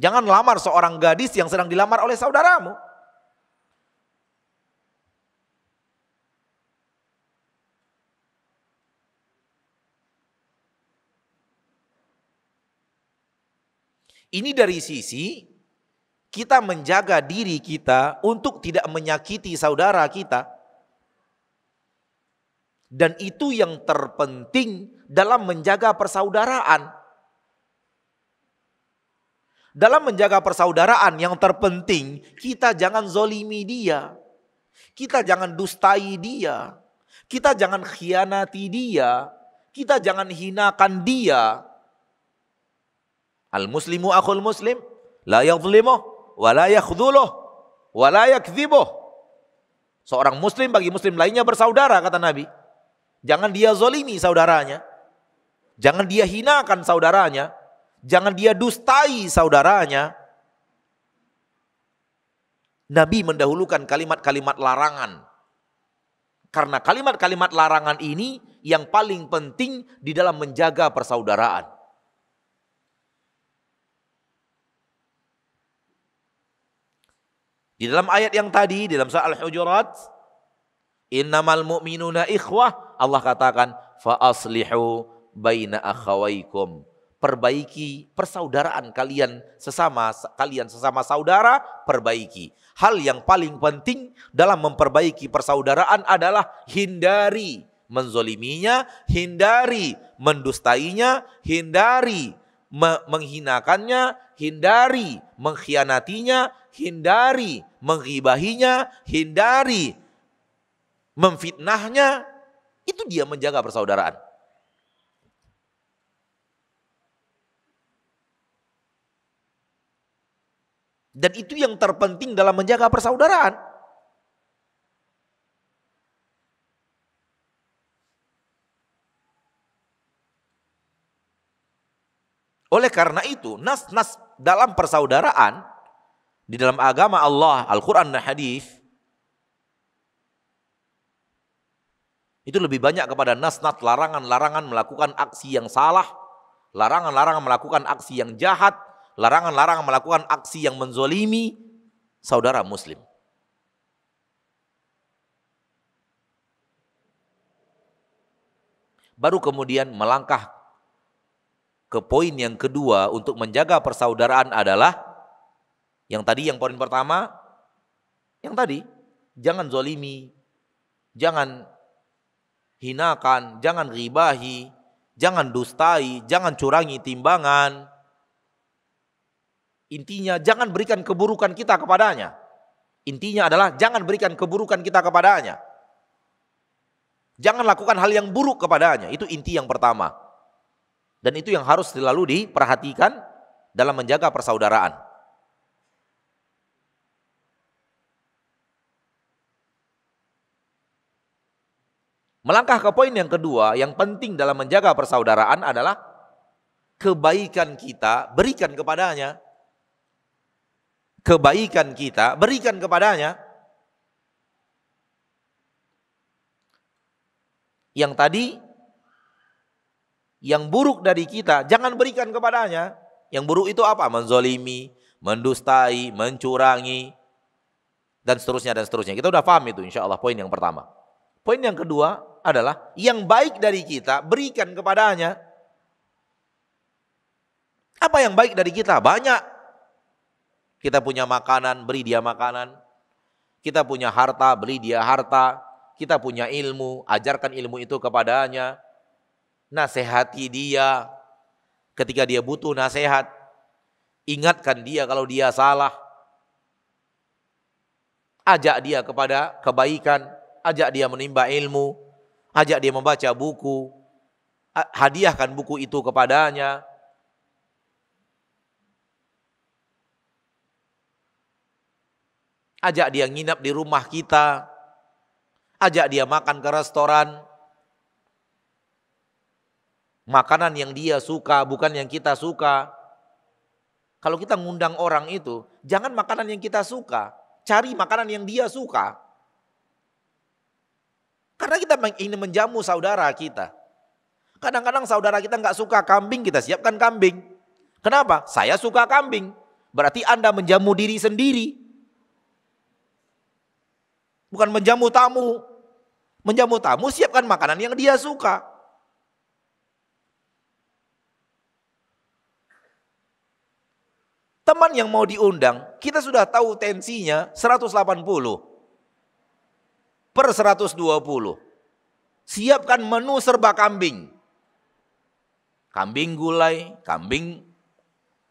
Speaker 1: Jangan lamar seorang gadis yang sedang dilamar oleh saudaramu. Ini dari sisi kita menjaga diri kita untuk tidak menyakiti saudara kita. Dan itu yang terpenting dalam menjaga persaudaraan. Dalam menjaga persaudaraan yang terpenting, kita jangan zolimi dia. Kita jangan dustai dia. Kita jangan khianati dia. Kita jangan hinakan dia. Al-muslimu akhul muslim, la yadhlimuh, wa la yakhdhuluh, wa la yakdhibuh. Seorang muslim bagi muslim lainnya bersaudara, kata Nabi. Jangan dia zolimi saudaranya. Jangan dia hinakan saudaranya. Jangan dia dustai saudaranya. Nabi mendahulukan kalimat-kalimat larangan. Karena kalimat-kalimat larangan ini yang paling penting di dalam menjaga persaudaraan. Di dalam ayat yang tadi, di dalam surah Al-Hujurat, innamal mu'minuna ikhwah, Allah katakan, fa aslihu baina akhawaikum. Perbaiki persaudaraan kalian sesama saudara, perbaiki. Hal yang paling penting dalam memperbaiki persaudaraan adalah hindari menzoliminya, hindari mendustainya, hindari menghinakannya, hindari mengkhianatinya, hindari menggibahinya, hindari memfitnahnya. Itu dia menjaga persaudaraan. Dan itu yang terpenting dalam menjaga persaudaraan. Oleh karena itu, nas-nas dalam persaudaraan, di dalam agama Allah, Al-Quran dan Hadis, itu lebih banyak kepada nas-nas larangan-larangan melakukan aksi yang salah, larangan-larangan melakukan aksi yang jahat, larangan-larangan melakukan aksi yang menzolimi saudara muslim. Baru kemudian melangkah ke poin yang kedua untuk menjaga persaudaraan adalah yang tadi, yang poin pertama, yang tadi, jangan zolimi, jangan hinakan, jangan ghibahi, jangan dustai, jangan curangi timbangan. Intinya jangan berikan keburukan kita kepadanya. Intinya adalah jangan berikan keburukan kita kepadanya. Jangan lakukan hal yang buruk kepadanya. Itu inti yang pertama. Dan itu yang harus selalu diperhatikan dalam menjaga persaudaraan. Melangkah ke poin yang kedua, yang penting dalam menjaga persaudaraan adalah kebaikan kita berikan kepadanya. Kebaikan kita berikan kepadanya. Yang tadi Yang buruk dari kita, jangan berikan kepadanya. Yang buruk itu apa? Menzolimi, mendustai, mencurangi, dan seterusnya, dan seterusnya. Kita udah paham itu insya Allah poin yang pertama. Poin yang kedua adalah, yang baik dari kita, berikan kepadanya. Apa yang baik dari kita? Banyak. Kita punya makanan, beri dia makanan. Kita punya harta, beri dia harta. Kita punya ilmu, ajarkan ilmu itu kepadanya. Nasihati dia ketika dia butuh nasihat. Ingatkan dia kalau dia salah. Ajak dia kepada kebaikan. Ajak dia menimba ilmu. Ajak dia membaca buku. Hadiahkan buku itu kepadanya. Ajak dia nginap di rumah kita. Ajak dia makan ke restoran. Makanan yang dia suka, bukan yang kita suka. Kalau kita ngundang orang itu, jangan makanan yang kita suka. Cari makanan yang dia suka. Karena kita ingin menjamu saudara kita. Kadang-kadang saudara kita nggak suka kambing, kita siapkan kambing. Kenapa? Saya suka kambing. Berarti Anda menjamu diri sendiri. Bukan menjamu tamu. Menjamu tamu, siapkan makanan yang dia suka. Teman yang mau diundang, kita sudah tahu tensinya 180 per 120. Siapkan menu serba kambing. Kambing gulai, kambing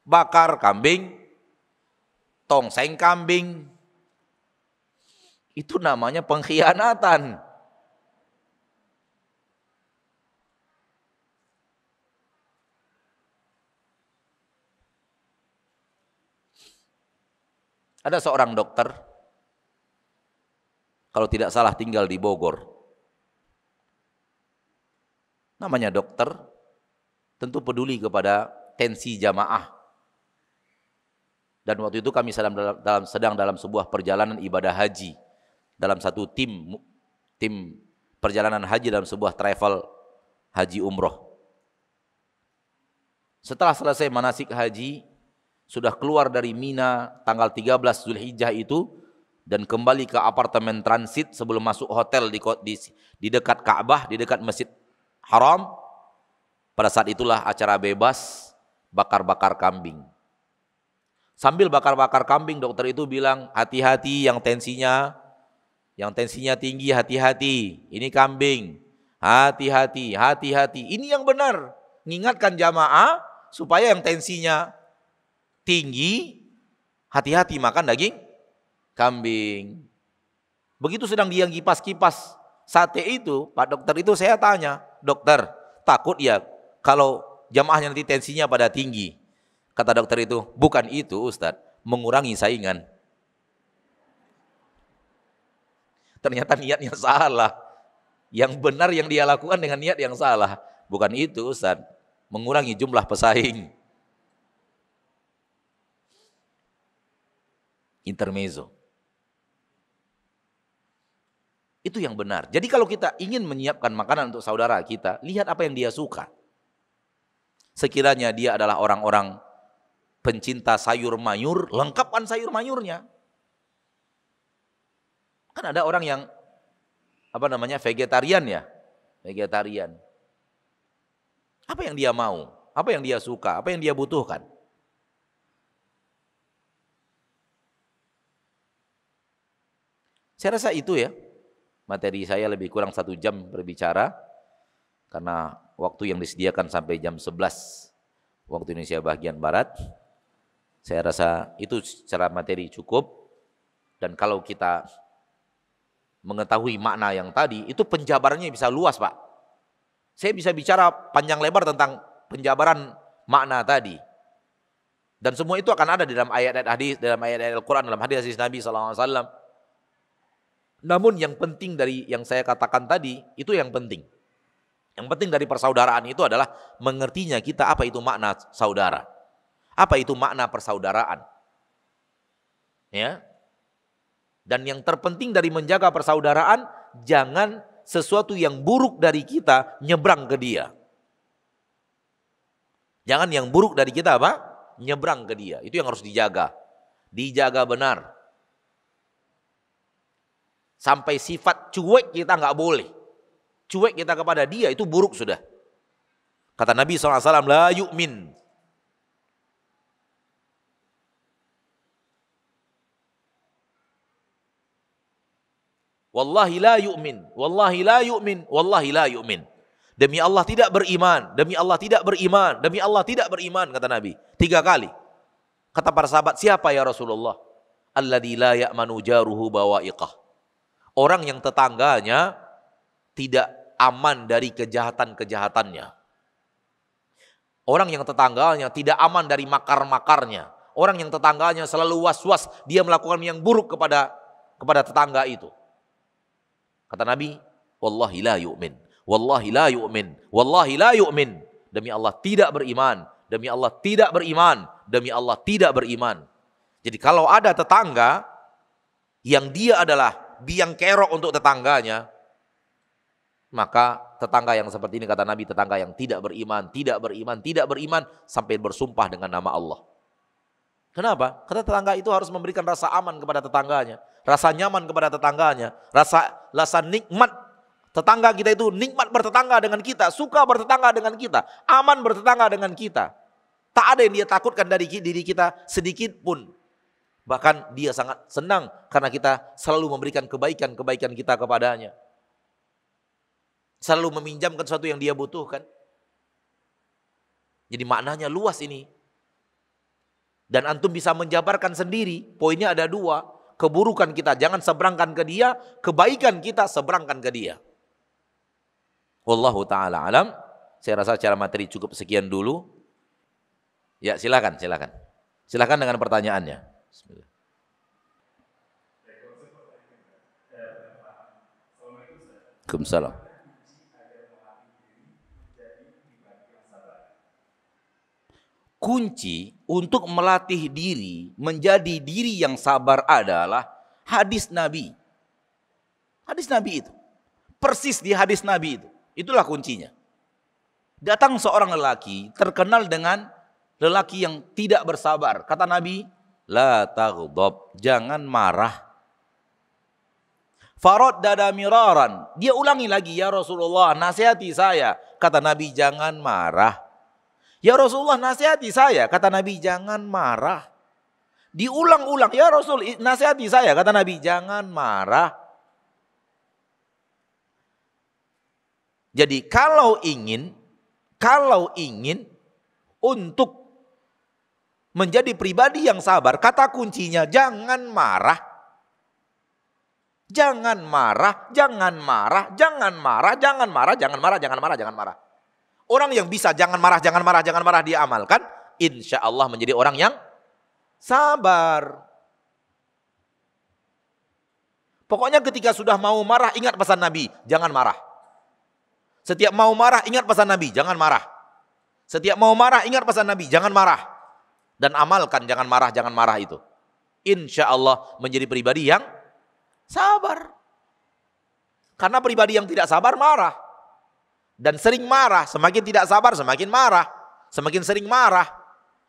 Speaker 1: bakar, kambing tongseng kambing. Itu namanya pengkhianatan. Ada seorang dokter, kalau tidak salah tinggal di Bogor. Namanya dokter, tentu peduli kepada tensi jamaah. Dan waktu itu kami sedang dalam sebuah perjalanan ibadah haji. Dalam satu tim perjalanan haji dalam sebuah travel haji umroh. Setelah selesai manasik haji, sudah keluar dari Mina tanggal 13 Zulhijjah itu dan kembali ke apartemen transit sebelum masuk hotel di dekat Ka'bah, di dekat Masjid Haram. Pada saat itulah acara bebas bakar-bakar kambing. Sambil bakar-bakar kambing, dokter itu bilang, hati-hati yang tensinya tinggi, hati-hati. Ini kambing. Hati-hati, hati-hati. Ini yang benar. Mengingatkan jamaah supaya yang tensinya tinggi, hati-hati makan daging kambing. Begitu sedang dia kipas-kipas sate itu, Pak dokter itu saya tanya, dokter takut ya kalau jamaahnya nanti tensinya pada tinggi? Kata dokter itu, bukan itu Ustadz, mengurangi saingan. Ternyata niatnya salah. Yang benar yang dia lakukan dengan niat yang salah. Bukan itu Ustadz, mengurangi jumlah pesaing. Intermezzo. Itu yang benar. Jadi kalau kita ingin menyiapkan makanan untuk saudara kita, lihat apa yang dia suka. Sekiranya dia adalah orang-orang pencinta sayur mayur, lengkapkan sayur mayurnya. Kan ada orang yang vegetarian ya, vegetarian. Apa yang dia mau? Apa yang dia suka? Apa yang dia butuhkan? Saya rasa itu ya, materi saya lebih kurang 1 jam berbicara, karena waktu yang disediakan sampai jam 11 waktu Indonesia bagian Barat. Saya rasa itu secara materi cukup, dan kalau kita mengetahui makna yang tadi, itu penjabarannya bisa luas Pak. Saya bisa bicara panjang lebar tentang penjabaran makna tadi. Dan semua itu akan ada di dalam ayat-ayat hadis, dalam ayat-ayat Al-Quran, dalam hadis Nabi SAW. Namun yang penting dari yang saya katakan tadi, itu yang penting. Yang penting dari persaudaraan itu adalah mengertinya kita apa itu makna saudara. Apa itu makna persaudaraan. Ya. Dan yang terpenting dari menjaga persaudaraan, jangan sesuatu yang buruk dari kita nyebrang ke dia. Jangan yang buruk dari kita apa? Nyebrang ke dia. Itu yang harus dijaga. Dijaga benar. Sampai sifat cuek kita nggak boleh. Cuek kita kepada dia itu buruk sudah. Kata Nabi SAW, la yu'min. Wallahi la yu'min. Wallahi la yu'min. Wallahi la yu'min. Demi Allah tidak beriman. Demi Allah tidak beriman. Demi Allah tidak beriman, kata Nabi. 3 kali. Kata para sahabat, siapa ya Rasulullah? Alladzi la ya'manu jaruhu bawa'iqah. Orang yang tetangganya tidak aman dari kejahatan-kejahatannya. Orang yang tetangganya tidak aman dari makar-makarnya. Orang yang tetangganya selalu was-was, dia melakukan yang buruk kepada tetangga itu. Kata Nabi, wallahi la yu'min. Wallahi la yu'min. Wallahi la yu'min. Demi Allah tidak beriman. Demi Allah tidak beriman. Demi Allah tidak beriman. Jadi kalau ada tetangga yang dia adalah biang kerok untuk tetangganya, maka tetangga yang seperti ini, kata Nabi, tetangga yang tidak beriman, tidak beriman, tidak beriman, sampai bersumpah dengan nama Allah. Kenapa? Karena tetangga itu harus memberikan rasa aman kepada tetangganya, rasa nyaman kepada tetangganya, rasa nikmat. Tetangga kita itu nikmat bertetangga dengan kita, suka bertetangga dengan kita, aman bertetangga dengan kita. Tak ada yang dia takutkan dari diri kita sedikit pun. Bahkan dia sangat senang karena kita selalu memberikan kebaikan-kebaikan kita kepadanya. Selalu meminjamkan sesuatu yang dia butuhkan. Jadi maknanya luas ini. Dan antum bisa menjabarkan sendiri, poinnya ada 2. Keburukan kita jangan seberangkan ke dia, kebaikan kita seberangkan ke dia. Wallahu ta'ala alam. Saya rasa secara materi cukup sekian dulu. Ya silakan. Silakan dengan pertanyaannya. Bismillah. Waalaikumsalam. Kunci untuk melatih diri menjadi diri yang sabar adalah hadis Nabi. Hadis Nabi itu. Persis di hadis Nabi itu. Itulah kuncinya. Datang seorang lelaki terkenal dengan lelaki yang tidak bersabar. Kata Nabi, la taghdab, jangan marah. Farad dada miraran. Dia ulangi lagi, ya Rasulullah, nasihati saya. Kata Nabi, jangan marah. Ya Rasulullah, nasihati saya. Kata Nabi, jangan marah. Diulang-ulang, ya Rasul, nasihati saya. Kata Nabi, jangan marah. Jadi kalau ingin untuk menjadi pribadi yang sabar, kata kuncinya jangan marah. Jangan marah, jangan marah, jangan marah, jangan marah, jangan marah, jangan marah, jangan marah. Orang yang bisa jangan marah, jangan marah, jangan marah dia amalkan, insya Allah menjadi orang yang sabar. Pokoknya ketika sudah mau marah, ingat pesan Nabi, jangan marah. Setiap mau marah, ingat pesan Nabi, jangan marah. Setiap mau marah, ingat pesan Nabi, jangan marah. Dan amalkan jangan marah itu. Insya Allah menjadi pribadi yang sabar. Karena pribadi yang tidak sabar marah. Dan sering marah, semakin tidak sabar semakin marah. Semakin sering marah.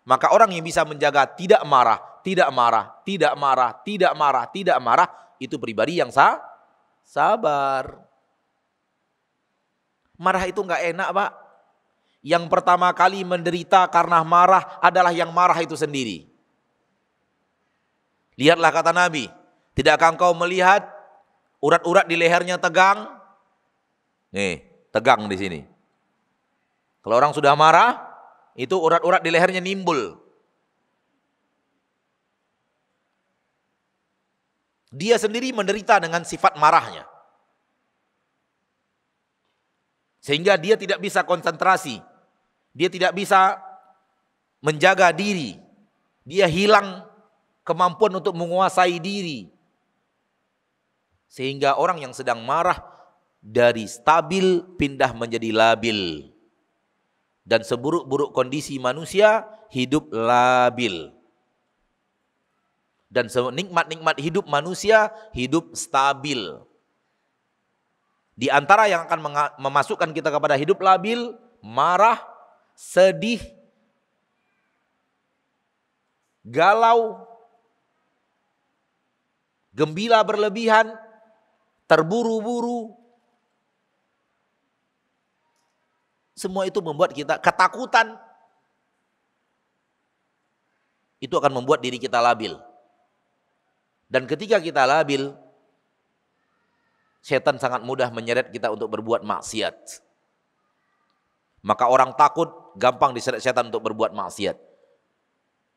Speaker 1: Maka orang yang bisa menjaga tidak marah, tidak marah, tidak marah, tidak marah, tidak marah, itu pribadi yang sabar. Marah itu enggak enak, Pak. Yang pertama kali menderita karena marah adalah yang marah itu sendiri. Lihatlah kata Nabi, tidakkah engkau melihat urat-urat di lehernya tegang? Nih, tegang di sini. Kalau orang sudah marah, itu urat-urat di lehernya nimbul. Dia sendiri menderita dengan sifat marahnya. Sehingga dia tidak bisa konsentrasi. Dia tidak bisa menjaga diri. Dia hilang kemampuan untuk menguasai diri. Sehingga orang yang sedang marah dari stabil pindah menjadi labil. Dan seburuk-buruk kondisi manusia hidup labil. Dan senikmat-nikmat hidup manusia hidup stabil. Di antara yang akan memasukkan kita kepada hidup labil, marah, sedih, galau, gembira berlebihan, terburu-buru. Semua itu membuat kita ketakutan. Itu akan membuat diri kita labil. Dan ketika kita labil, setan sangat mudah menyeret kita untuk berbuat maksiat. Maka orang takut gampang diseret setan untuk berbuat maksiat.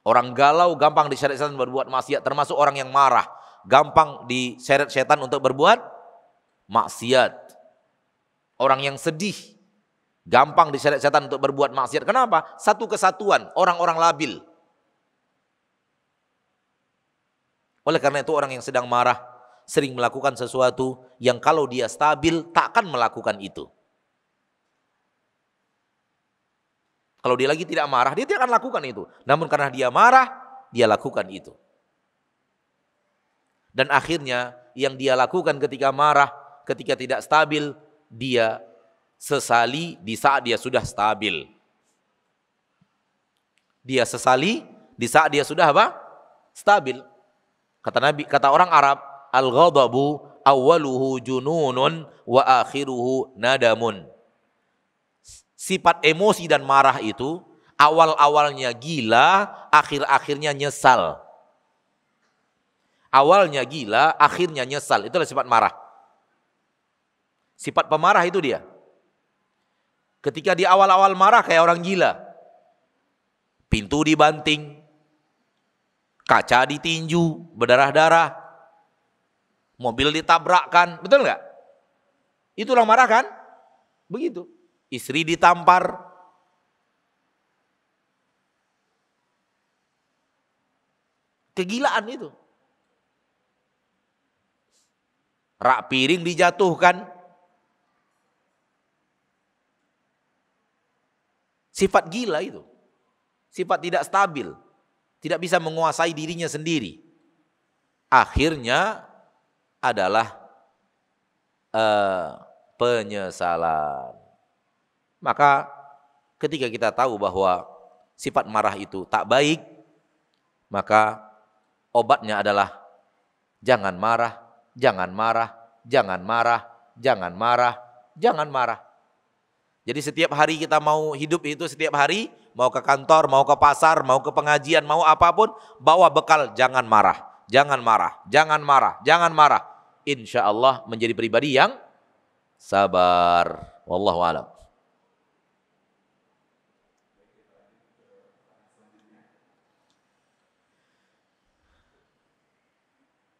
Speaker 1: Orang galau gampang diseret setan berbuat maksiat, termasuk orang yang marah, gampang diseret setan untuk berbuat maksiat. Orang yang sedih, gampang diseret setan untuk berbuat maksiat. Kenapa? Satu kesatuan, orang-orang labil. Oleh karena itu orang yang sedang marah sering melakukan sesuatu yang kalau dia stabil tak akan melakukan itu. Kalau dia lagi tidak marah, dia tidak akan lakukan itu. Namun karena dia marah, dia lakukan itu. Dan akhirnya yang dia lakukan ketika marah, ketika tidak stabil, dia sesali di saat dia sudah stabil. Dia sesali di saat dia sudah apa? Stabil. Kata Nabi, kata orang Arab, al-ghadabu awwaluhu jununun wa akhiruhu nadamun. Sifat emosi dan marah itu awal-awalnya gila, akhir-akhirnya nyesal. Awalnya gila, akhirnya nyesal. Itulah sifat marah. Sifat pemarah itu dia. Ketika di awal-awal marah kayak orang gila. Pintu dibanting, kaca ditinju, berdarah-darah, mobil ditabrakkan, betul nggak? Itulah marah kan? Begitu. Istri ditampar. Kegilaan itu. Rak piring dijatuhkan. Sifat gila itu. Sifat tidak stabil. Tidak bisa menguasai dirinya sendiri. Akhirnya adalah penyesalan. Maka ketika kita tahu bahwa sifat marah itu tak baik, maka obatnya adalah jangan marah, jangan marah, jangan marah, jangan marah, jangan marah. Jadi setiap hari kita mau hidup itu, setiap hari mau ke kantor, mau ke pasar, mau ke pengajian, mau apapun, bawa bekal jangan marah, jangan marah, jangan marah, jangan marah. Insya Allah menjadi pribadi yang sabar. Wallahu a'lam.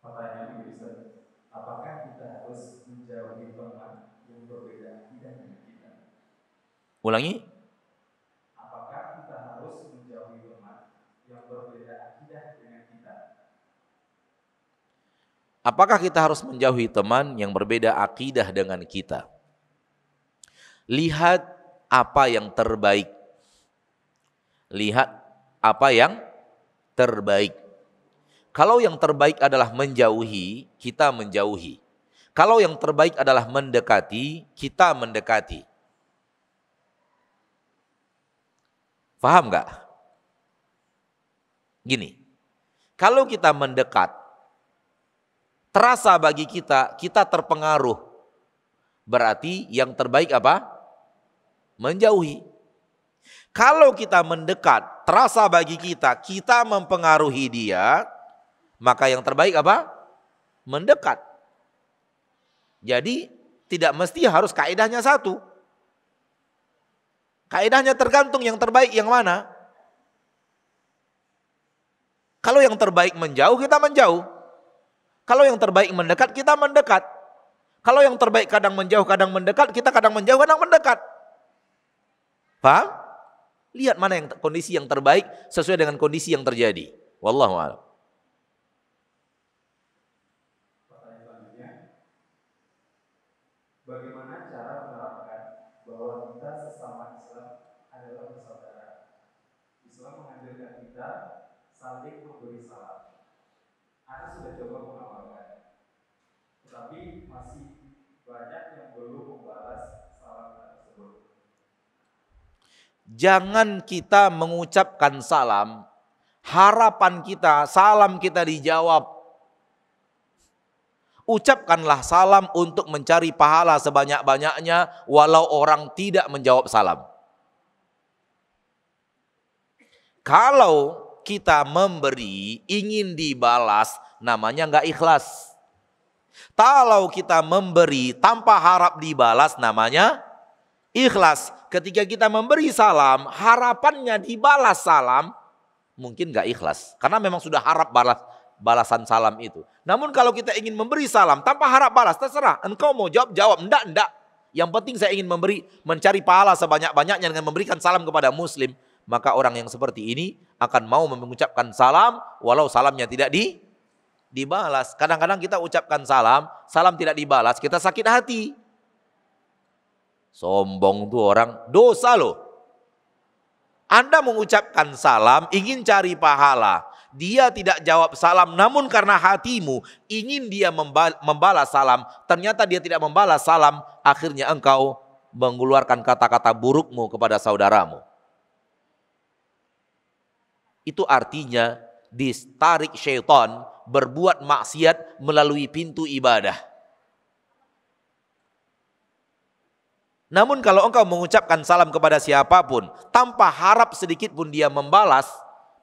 Speaker 2: Pertanyaan Ustaz, apakah kita harus menjauhi teman yang berbeda akidah dengan kita?
Speaker 1: Ulangi.
Speaker 2: Apakah kita harus menjauhi teman yang berbeda akidah dengan kita?
Speaker 1: Apakah kita harus menjauhi teman yang berbeda akidah dengan kita? Lihat apa yang terbaik. Lihat apa yang terbaik. Kalau yang terbaik adalah menjauhi, kita menjauhi. Kalau yang terbaik adalah mendekati, kita mendekati. Paham nggak? Gini, kalau kita mendekat, terasa bagi kita, kita terpengaruh. Berarti yang terbaik apa? Menjauhi. Kalau kita mendekat, terasa bagi kita, kita mempengaruhi dia, maka yang terbaik apa? Mendekat. Jadi tidak mesti harus kaidahnya satu. Kaidahnya tergantung yang terbaik yang mana. Kalau yang terbaik menjauh, kita menjauh. Kalau yang terbaik mendekat, kita mendekat. Kalau yang terbaik kadang menjauh, kadang mendekat, kita kadang menjauh, kadang mendekat. Paham? Lihat mana yang kondisi yang terbaik sesuai dengan kondisi yang terjadi. Wallahu a'lam.
Speaker 2: Bagaimana cara menerapkan bahwa kita sesama Islam adalah bersaudara? Islam mengajarkan kita saling memberi salam. Ana sudah coba mengamalkan, tetapi masih banyak yang belum membalas salam tersebut.
Speaker 1: Jangan kita mengucapkan salam harapan kita, salam kita dijawab. Ucapkanlah salam untuk mencari pahala sebanyak-banyaknya walau orang tidak menjawab salam. Kalau kita memberi ingin dibalas, namanya nggak ikhlas. Kalau kita memberi tanpa harap dibalas, namanya ikhlas. Ketika kita memberi salam, harapannya dibalas salam, mungkin nggak ikhlas. Karena memang sudah harap balasan salam itu. Namun kalau kita ingin memberi salam tanpa harap balas, terserah. Engkau mau jawab, jawab. Enggak. Yang penting saya ingin mencari pahala sebanyak-banyaknya dengan memberikan salam kepada muslim. Maka orang yang seperti ini akan mau mengucapkan salam walau salamnya tidak dibalas. Kadang-kadang kita ucapkan salam tidak dibalas, kita sakit hati. Sombong tuh orang, dosa loh. Anda mengucapkan salam, ingin cari pahala. Dia tidak jawab salam, namun karena hatimu ingin dia membalas salam, ternyata dia tidak membalas salam, akhirnya engkau mengeluarkan kata-kata burukmu kepada saudaramu. Itu artinya ditarik syaitan berbuat maksiat melalui pintu ibadah. Namun kalau engkau mengucapkan salam kepada siapapun tanpa harap sedikit pun dia membalas,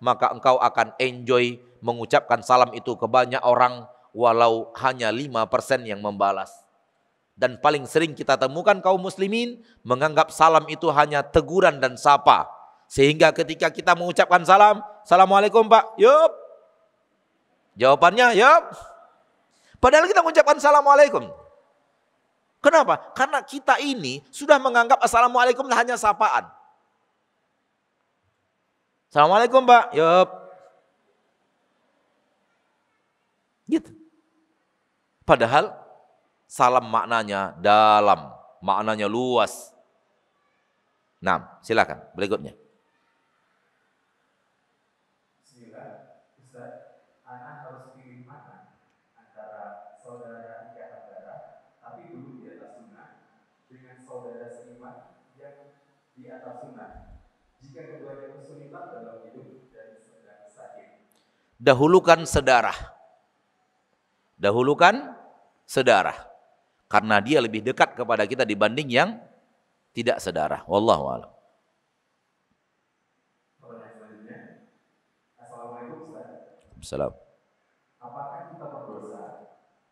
Speaker 1: maka engkau akan enjoy mengucapkan salam itu ke banyak orang walau hanya 5% yang membalas. Dan paling sering kita temukan kaum muslimin menganggap salam itu hanya teguran dan sapa. Sehingga ketika kita mengucapkan salam, Assalamualaikum Pak, yup. Jawabannya, yup. Padahal kita mengucapkan Assalamualaikum. Kenapa? Karena kita ini sudah menganggap Assalamualaikum hanya sapaan. Assalamualaikum Pak, yup. Gitu. Padahal salam maknanya dalam, maknanya luas. Nah, silakan berikutnya. Dahulukan sedarah. Dahulukan sedarah. Karena dia lebih dekat kepada kita dibanding yang tidak sedarah. Wallahu a'lam.
Speaker 2: Pertanyaan selanjutnya. Assalamualaikum Ustaz.
Speaker 1: Salam.
Speaker 2: Apakah kita berdosa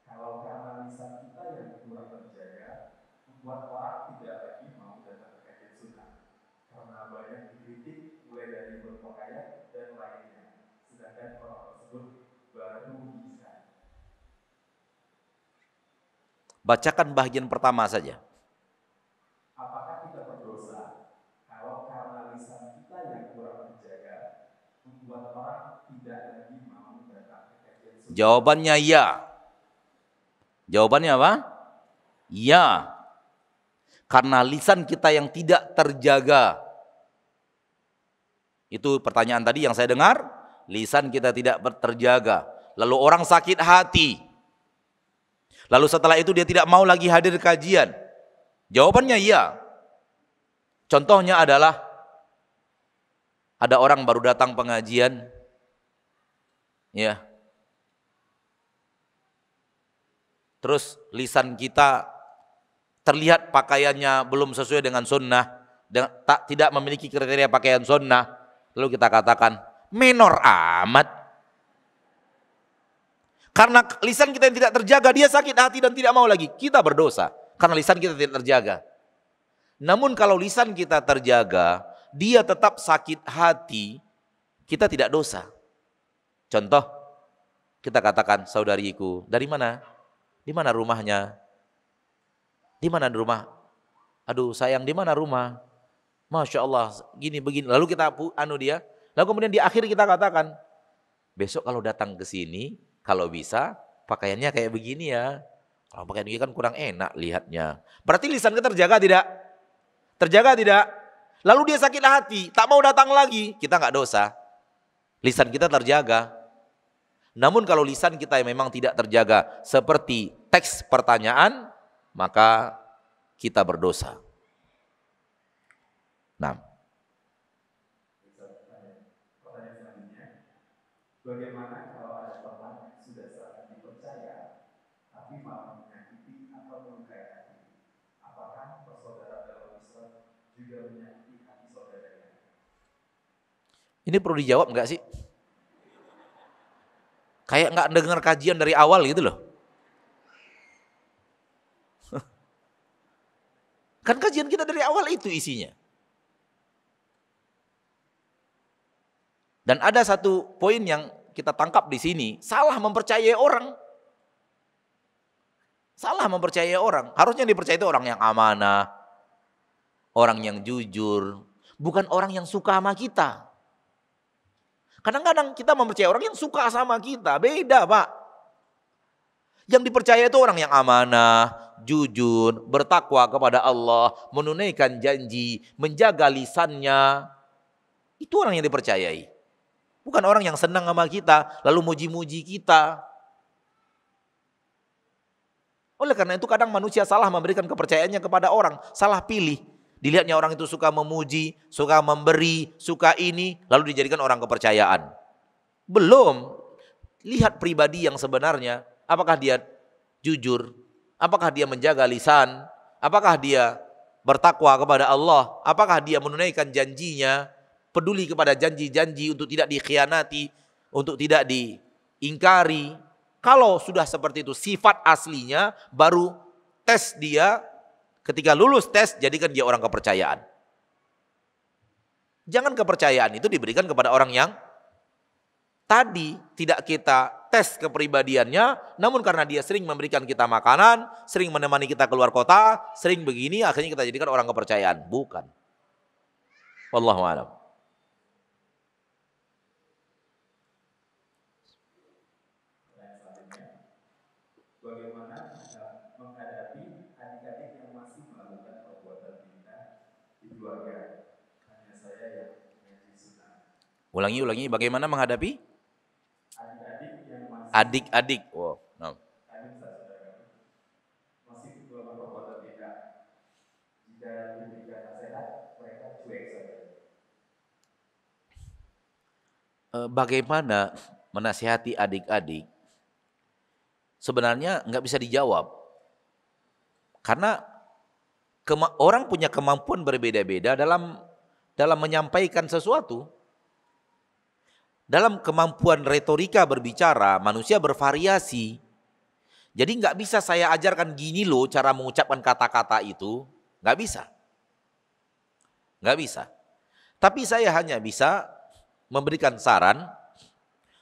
Speaker 2: kalau karena lisan kita yang kurang terjaga membuat orang tidak lagi mau datang ke kajian sunnah? Karena banyak dikritik mulai dari berpakaian dan lainnya. Sedangkan orang tersebut baru bisa.
Speaker 1: Bacakan bagian pertama saja.
Speaker 2: Apakah kita berdosa kalau karena lisan kita yang kurang terjaga membuat orang tidak lagi mau datang ke kajian sunnah?
Speaker 1: Jawabannya ya. Jawabannya apa? Ya. Karena lisan kita yang tidak terjaga. Itu pertanyaan tadi yang saya dengar. Lisan kita tidak terjaga. Lalu orang sakit hati. Lalu setelah itu dia tidak mau lagi hadir kajian. Jawabannya iya. Contohnya adalah ada orang baru datang pengajian, ya. Terus lisan kita terlihat pakaiannya belum sesuai dengan sunnah, tidak memiliki kriteria pakaian sunnah. Lalu kita katakan menor amat. Karena lisan kita yang tidak terjaga, dia sakit hati dan tidak mau lagi. Kita berdosa karena lisan kita tidak terjaga. Namun kalau lisan kita terjaga, dia tetap sakit hati, kita tidak dosa. Contoh, kita katakan, saudariku, dari mana? Di mana rumahnya? Di mana rumah? Aduh sayang, di mana rumah? Masya Allah, gini begini. Lalu kita dia. Lalu kemudian di akhir kita katakan, besok kalau datang ke sini, kalau bisa pakaiannya kayak begini ya. Kalau pakaian begini kan kurang enak lihatnya. Berarti lisan kita terjaga tidak? Terjaga tidak? Lalu dia sakit hati, tak mau datang lagi. Kita nggak dosa. Lisan kita terjaga. Namun kalau lisan kita yang memang tidak terjaga seperti teks pertanyaan, maka kita berdosa. Nah.
Speaker 2: Pertanyaan selanjutnya. Bagaimana kalau ada teman yang sudah sangat dipercaya, tapi malah menyakiti atau melukai hati? Apakah bersaudara dalam Islam juga menyakiti hati saudaranya?
Speaker 1: Ini perlu dijawab nggak sih? Kayak nggak dengar kajian dari awal gitu loh. Kan kajian kita dari awal itu isinya. Dan ada satu poin yang kita tangkap di sini, salah mempercayai orang. Salah mempercayai orang. Harusnya dipercayai itu orang yang amanah, orang yang jujur, bukan orang yang suka sama kita. Kadang-kadang kita mempercayai orang yang suka sama kita, beda Pak. Yang dipercaya itu orang yang amanah, jujur, bertakwa kepada Allah, menunaikan janji, menjaga lisannya. Itu orang yang dipercayai. Bukan orang yang senang sama kita, lalu muji-muji kita. Oleh karena itu kadang manusia salah memberikan kepercayaannya kepada orang, salah pilih. Dilihatnya orang itu suka memuji, suka memberi, suka ini, lalu dijadikan orang kepercayaan. Belum, lihat pribadi yang sebenarnya, apakah dia jujur, apakah dia menjaga lisan, apakah dia bertakwa kepada Allah, apakah dia menunaikan janjinya, peduli kepada janji-janji untuk tidak dikhianati, untuk tidak diingkari. Kalau sudah seperti itu sifat aslinya, baru tes dia, ketika lulus tes jadikan dia orang kepercayaan. Jangan kepercayaan itu diberikan kepada orang yang tadi tidak kita tes kepribadiannya, namun karena dia sering memberikan kita makanan, sering menemani kita keluar kota, sering begini, akhirnya kita jadikan orang kepercayaan. Bukan. Wallahu a'lam.
Speaker 2: Bagaimana menghadapi adik-adik yang masih melakukan perbuatan zina di keluarga? Hanya saya yang mengaji sunnah.
Speaker 1: Ulangi, bagaimana menghadapi?
Speaker 2: Adik-adik yang masih
Speaker 1: Adik-adik. Wow. No.
Speaker 2: adik saudara masih melakukan perbuatan zina. Jika diberikan nasihat, mereka cuek saja.
Speaker 1: Bagaimana menasihati adik-adik? Sebenarnya nggak bisa dijawab. Karena orang punya kemampuan berbeda-beda dalam menyampaikan sesuatu. Dalam kemampuan retorika berbicara, manusia bervariasi. Jadi nggak bisa saya ajarkan gini loh cara mengucapkan kata-kata itu. Nggak bisa. Nggak bisa. Tapi saya hanya bisa memberikan saran,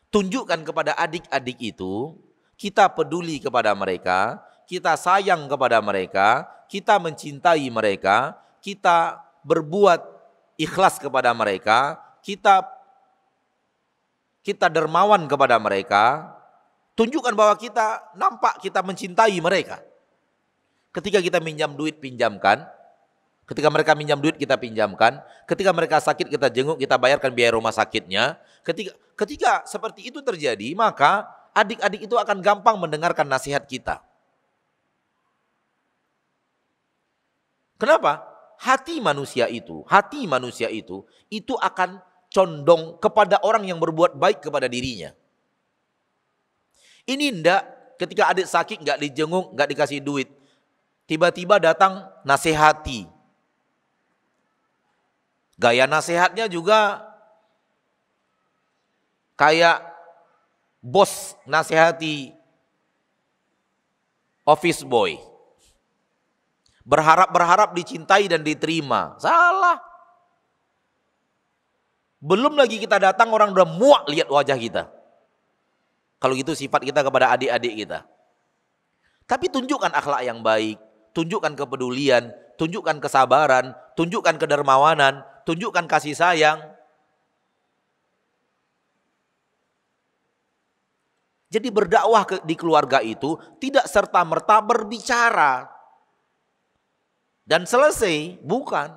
Speaker 1: tunjukkan kepada adik-adik itu, kita peduli kepada mereka, kita sayang kepada mereka, kita mencintai mereka, kita berbuat ikhlas kepada mereka, kita dermawan kepada mereka, tunjukkan bahwa kita nampak kita mencintai mereka. Ketika kita minjam duit, pinjamkan. Ketika mereka minjam duit, kita pinjamkan. Ketika mereka sakit, kita jenguk, kita bayarkan biaya rumah sakitnya. Ketika seperti itu terjadi, maka adik-adik itu akan gampang mendengarkan nasihat kita. Kenapa? Hati manusia itu akan condong kepada orang yang berbuat baik kepada dirinya. Ini ndak, ketika adik sakit nggak dijenguk, nggak dikasih duit, tiba-tiba datang nasihati. Gaya nasihatnya juga kayak bos nasihati office boy. Berharap dicintai dan diterima. Salah. Belum lagi kita datang orang udah muak lihat wajah kita. Kalau gitu sifat kita kepada adik-adik kita. Tapi tunjukkan akhlak yang baik, tunjukkan kepedulian, tunjukkan kesabaran, tunjukkan kedermawanan, tunjukkan kasih sayang. Jadi berdakwah di keluarga itu tidak serta-merta berbicara dan selesai, bukan.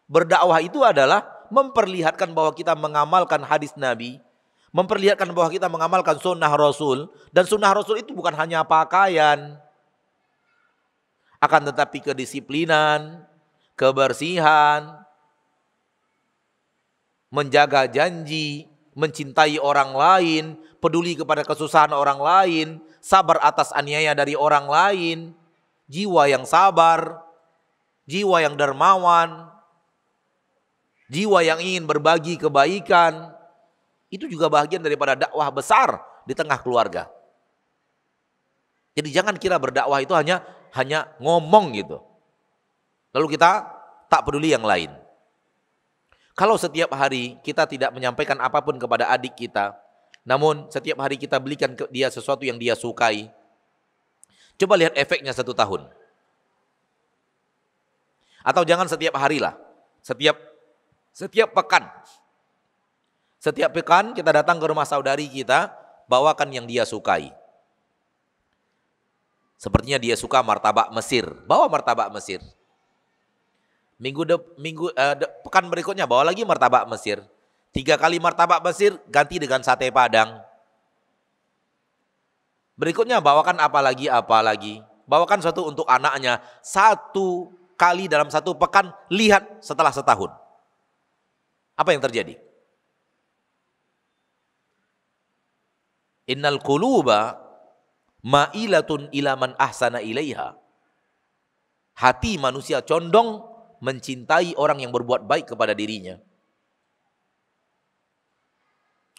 Speaker 1: Berdakwah itu adalah memperlihatkan bahwa kita mengamalkan hadis Nabi, memperlihatkan bahwa kita mengamalkan sunnah Rasul, dan sunnah Rasul itu bukan hanya pakaian, akan tetapi kedisiplinan, kebersihan, menjaga janji, mencintai orang lain, peduli kepada kesusahan orang lain, sabar atas aniaya dari orang lain, jiwa yang sabar, jiwa yang dermawan, jiwa yang ingin berbagi kebaikan. Itu juga bagian daripada dakwah besar di tengah keluarga. Jadi jangan kira berdakwah itu hanya ngomong gitu. Lalu kita tak peduli yang lain. Kalau setiap hari kita tidak menyampaikan apapun kepada adik kita, namun setiap hari kita belikan ke dia sesuatu yang dia sukai, coba lihat efeknya 1 tahun. Atau jangan setiap hari lah, setiap pekan. Setiap pekan kita datang ke rumah saudari kita, bawakan yang dia sukai. Sepertinya dia suka martabak Mesir, bawa martabak Mesir. Pekan berikutnya bawa lagi martabak Mesir. 3 kali martabak Mesir ganti dengan sate Padang. Berikutnya bawakan apa lagi. Bawakan suatu untuk anaknya. 1 kali dalam 1 pekan, lihat setelah setahun. Apa yang terjadi? Innal quluba ma'ilatun ila man ahsana ilaiha. Hati manusia condong mencintai orang yang berbuat baik kepada dirinya.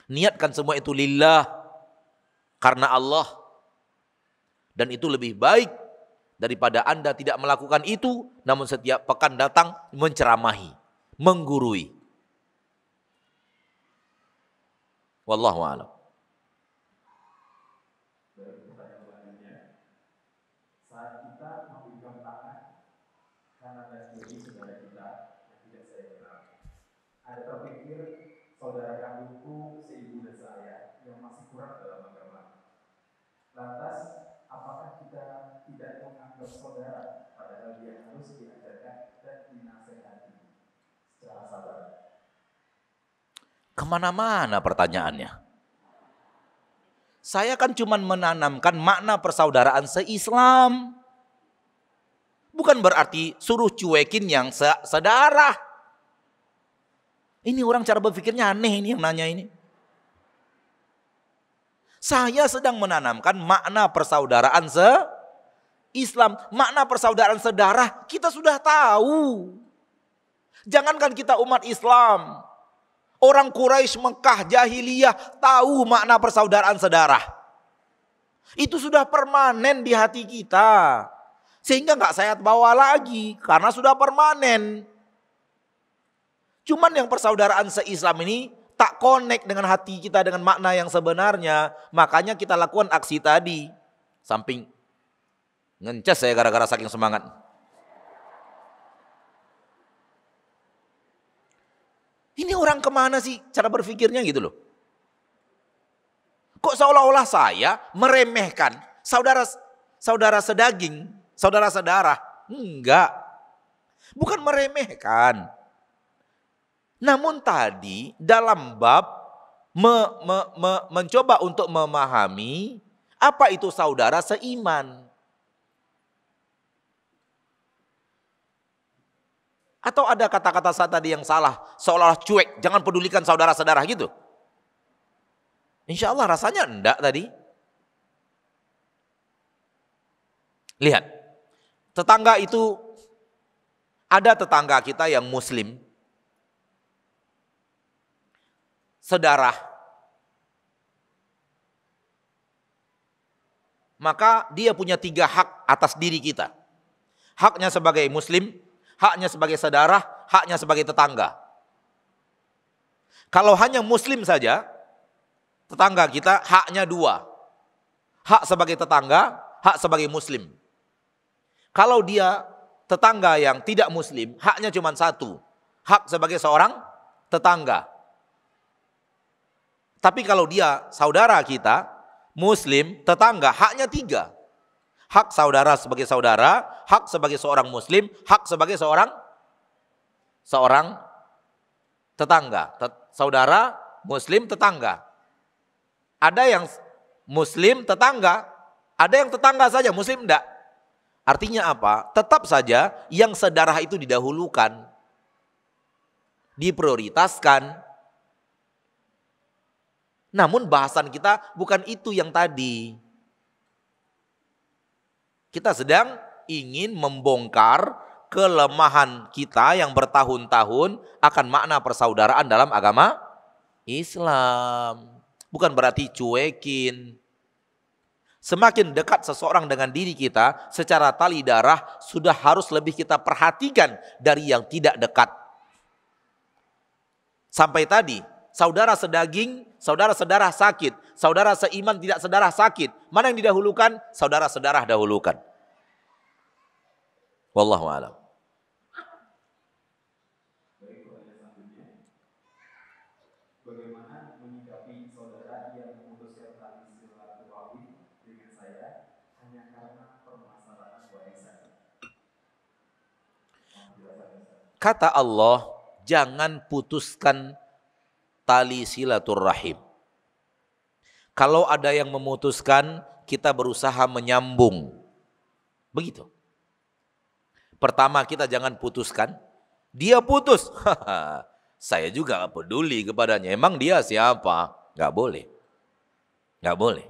Speaker 1: Niatkan semua itu lillah, karena Allah. Dan itu lebih baik daripada Anda tidak melakukan itu, namun setiap pekan datang menceramahi, menggurui. Wallahu a'lam.
Speaker 2: Saudara kandungku seibu dan saya yang masih kurang dalam agama. Lantas, apakah kita tidak menganggap saudara, padahal dia harus diajarkan dan dinasehati secara sabar?
Speaker 1: Kemana-mana pertanyaannya. Saya kan cuma menanamkan makna persaudaraan se-Islam. Bukan berarti suruh cuekin yang sedarah. Ini orang cara berpikirnya aneh ini yang nanya ini. Saya sedang menanamkan makna persaudaraan se-Islam. Makna persaudaraan sedarah kita sudah tahu. Jangankan kita umat Islam. Orang Quraisy, Mekah, Jahiliyah tahu makna persaudaraan sedarah. Itu sudah permanen di hati kita. Sehingga nggak saya bawa lagi karena sudah permanen. Cuman yang persaudaraan se-Islam ini tak connect dengan hati kita dengan makna yang sebenarnya. Makanya kita lakukan aksi tadi. Samping ngencas saya gara-gara saking semangat. Ini orang kemana sih cara berpikirnya gitu loh. Kok seolah-olah saya meremehkan saudara sedaging, saudara sedarah. Enggak. Bukan meremehkan. Namun tadi dalam bab mencoba untuk memahami apa itu saudara seiman. Atau ada kata-kata saya tadi yang salah, seolah-olah cuek, jangan pedulikan saudara-saudara gitu. Insya Allah rasanya enggak tadi. Lihat, tetangga itu, ada tetangga kita yang muslim, sedarah, maka dia punya 3 hak atas diri kita. Haknya sebagai muslim, haknya sebagai saudara, haknya sebagai tetangga. Kalau hanya muslim saja, tetangga kita haknya 2. Hak sebagai tetangga, hak sebagai muslim. Kalau dia tetangga yang tidak muslim, haknya cuma 1. Hak sebagai seorang tetangga. Tapi kalau dia saudara kita, muslim, tetangga, haknya 3. Hak saudara sebagai saudara, hak sebagai seorang muslim, hak sebagai seorang tetangga. Saudara, muslim, tetangga. Ada yang muslim, tetangga. Ada yang tetangga saja, muslim enggak. Artinya apa? Tetap saja yang sedarah itu didahulukan. Diprioritaskan. Namun bahasan kita bukan itu yang tadi. Kita sedang ingin membongkar kelemahan kita yang bertahun-tahun akan makna persaudaraan dalam agama Islam. Bukan berarti cuekin. Semakin dekat seseorang dengan diri kita secara tali darah sudah harus lebih kita perhatikan dari yang tidak dekat. Sampai tadi, saudara sedaging, saudara sedarah sakit, saudara seiman tidak sedarah sakit. Mana yang didahulukan? Saudara sedarah dahulukan. Wallahu a'lam.
Speaker 2: Bagaimana menyikapi saudara yang memutuskan tali silaturahim dengan saya hanya karena permasalahan warisan?
Speaker 1: Kata Allah, jangan putuskan tali silaturahim. Kalau ada yang memutuskan, kita berusaha menyambung. Begitu. Pertama, kita jangan putuskan. Dia putus. Saya juga gak peduli kepadanya. Emang dia siapa? Gak boleh. Gak boleh.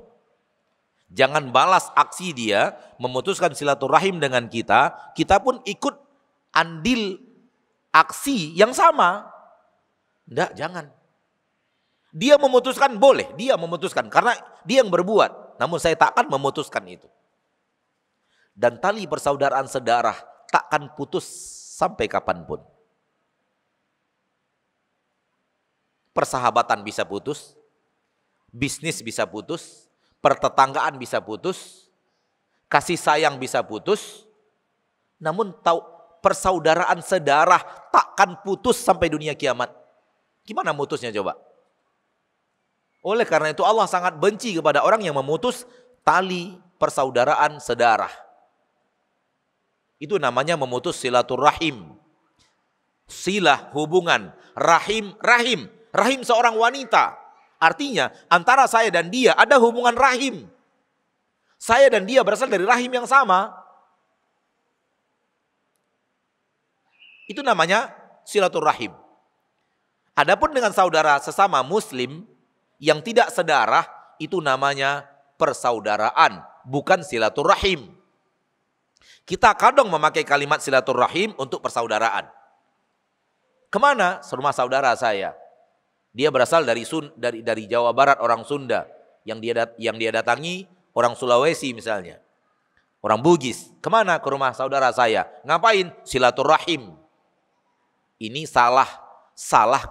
Speaker 1: Jangan balas aksi dia memutuskan silaturahim dengan kita. Kita pun ikut andil aksi yang sama. Enggak, jangan. Dia memutuskan boleh, dia memutuskan karena dia yang berbuat. Namun saya takkan memutuskan itu. Dan tali persaudaraan sedarah takkan putus sampai kapanpun. Persahabatan bisa putus, bisnis bisa putus, pertetanggaan bisa putus, kasih sayang bisa putus. Namun persaudaraan sedarah takkan putus sampai dunia kiamat. Gimana mutusnya coba? Oleh karena itu Allah sangat benci kepada orang yang memutus tali persaudaraan sedarah. Itu namanya memutus silaturahim. Silah hubungan, rahim. Rahim seorang wanita. Artinya antara saya dan dia ada hubungan rahim. Saya dan dia berasal dari rahim yang sama. Itu namanya silaturahim. Adapun dengan saudara sesama muslim yang tidak sedarah, itu namanya persaudaraan, bukan silaturahim. Kita kadang memakai kalimat silaturahim untuk persaudaraan. Kemana? Rumah saudara saya. Dia berasal dari Jawa Barat, orang Sunda. Yang dia datangi orang Sulawesi misalnya. Orang Bugis. Kemana? Ke rumah saudara saya. Ngapain? Silaturahim. Ini salah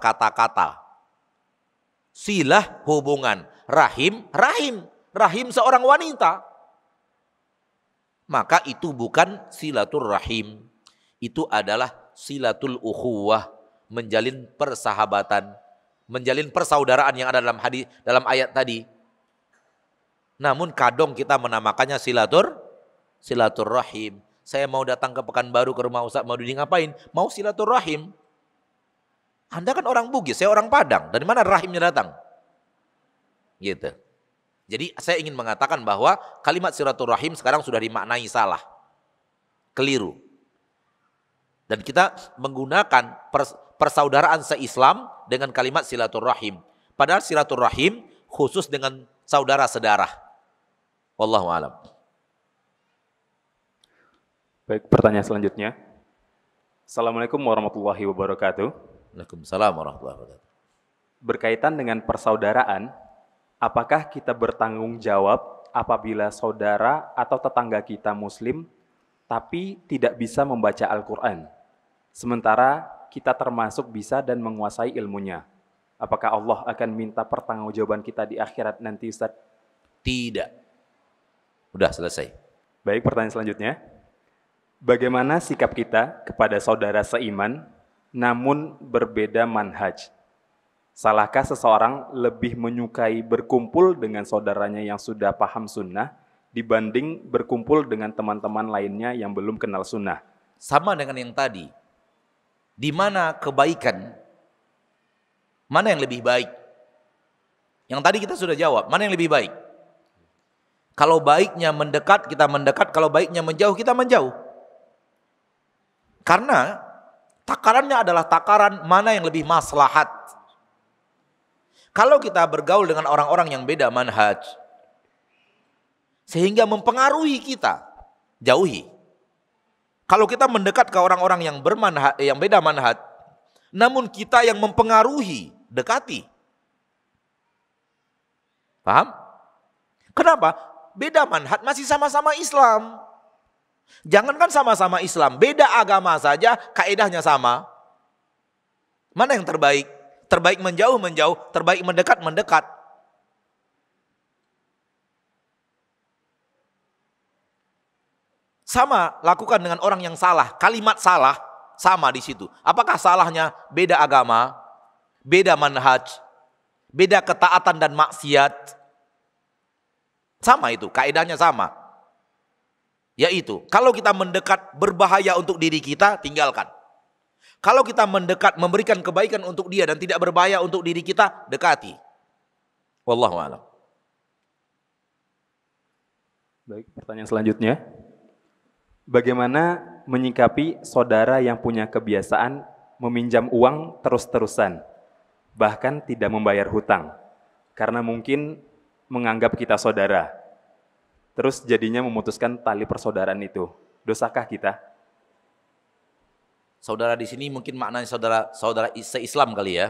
Speaker 1: kata-kata. Silah hubungan. Rahim seorang wanita. Maka itu bukan silaturahim. Itu adalah silatul ukhuwah. Menjalin persahabatan. Menjalin persaudaraan yang ada dalam ayat tadi. Namun kadang kita menamakannya silaturahim. Saya mau datang ke Pekanbaru ke rumah Ustaz Maududi, ngapain? Mau silaturahim. Anda kan orang Bugis, saya orang Padang. Dari mana rahimnya datang? Gitu. Jadi saya ingin mengatakan bahwa kalimat silaturahim sekarang sudah dimaknai salah. Keliru. Dan kita menggunakan persaudaraan se-Islam dengan kalimat silaturahim. Padahal silaturahim khusus dengan saudara sedarah. Wallahu a'lam.
Speaker 3: Baik, pertanyaan selanjutnya. Assalamualaikum warahmatullahi wabarakatuh.
Speaker 1: Waalaikumsalam warahmatullahi wabarakatuh.
Speaker 3: Berkaitan dengan persaudaraan, apakah kita bertanggung jawab apabila saudara atau tetangga kita muslim tapi tidak bisa membaca Al-Quran? Sementara kita termasuk bisa dan menguasai ilmunya. Apakah Allah akan minta pertanggungjawaban kita di akhirat nanti, Ustaz?
Speaker 1: Tidak. Udah selesai.
Speaker 3: Baik, pertanyaan selanjutnya. Bagaimana sikap kita kepada saudara seiman namun berbeda manhaj? Salahkah seseorang lebih menyukai berkumpul dengan saudaranya yang sudah paham sunnah dibanding berkumpul dengan teman-teman lainnya yang belum kenal sunnah?
Speaker 1: Sama dengan yang tadi. Di mana kebaikan? Mana yang lebih baik? Yang tadi kita sudah jawab, mana yang lebih baik? Kalau baiknya mendekat, kita mendekat. Kalau baiknya menjauh, kita menjauh. Karena takarannya adalah takaran mana yang lebih maslahat. Kalau kita bergaul dengan orang-orang yang beda manhaj, sehingga mempengaruhi kita, jauhi. Kalau kita mendekat ke orang-orang yang beda manhaj, namun kita yang mempengaruhi, dekati. Paham? Kenapa? Beda manhaj, masih sama-sama Islam. Jangankan sama-sama Islam, beda agama saja kaedahnya sama. Mana yang terbaik? Terbaik menjauh, terbaik mendekat. Sama lakukan dengan orang yang salah, kalimat salah sama di situ. Apakah salahnya beda agama, beda manhaj, beda ketaatan dan maksiat? Sama itu, kaedahnya sama. Yaitu, kalau kita mendekat berbahaya untuk diri kita, tinggalkan. Kalau kita mendekat memberikan kebaikan untuk dia dan tidak berbahaya untuk diri kita, dekati. Wallahu a'lam.
Speaker 3: Baik, pertanyaan selanjutnya. Bagaimana menyikapi saudara yang punya kebiasaan meminjam uang terus-terusan, bahkan tidak membayar hutang, karena mungkin menganggap kita saudara, terus jadinya memutuskan tali persaudaraan itu. Dosakah kita?
Speaker 1: Saudara di sini mungkin maknanya saudara se-Islam kali ya,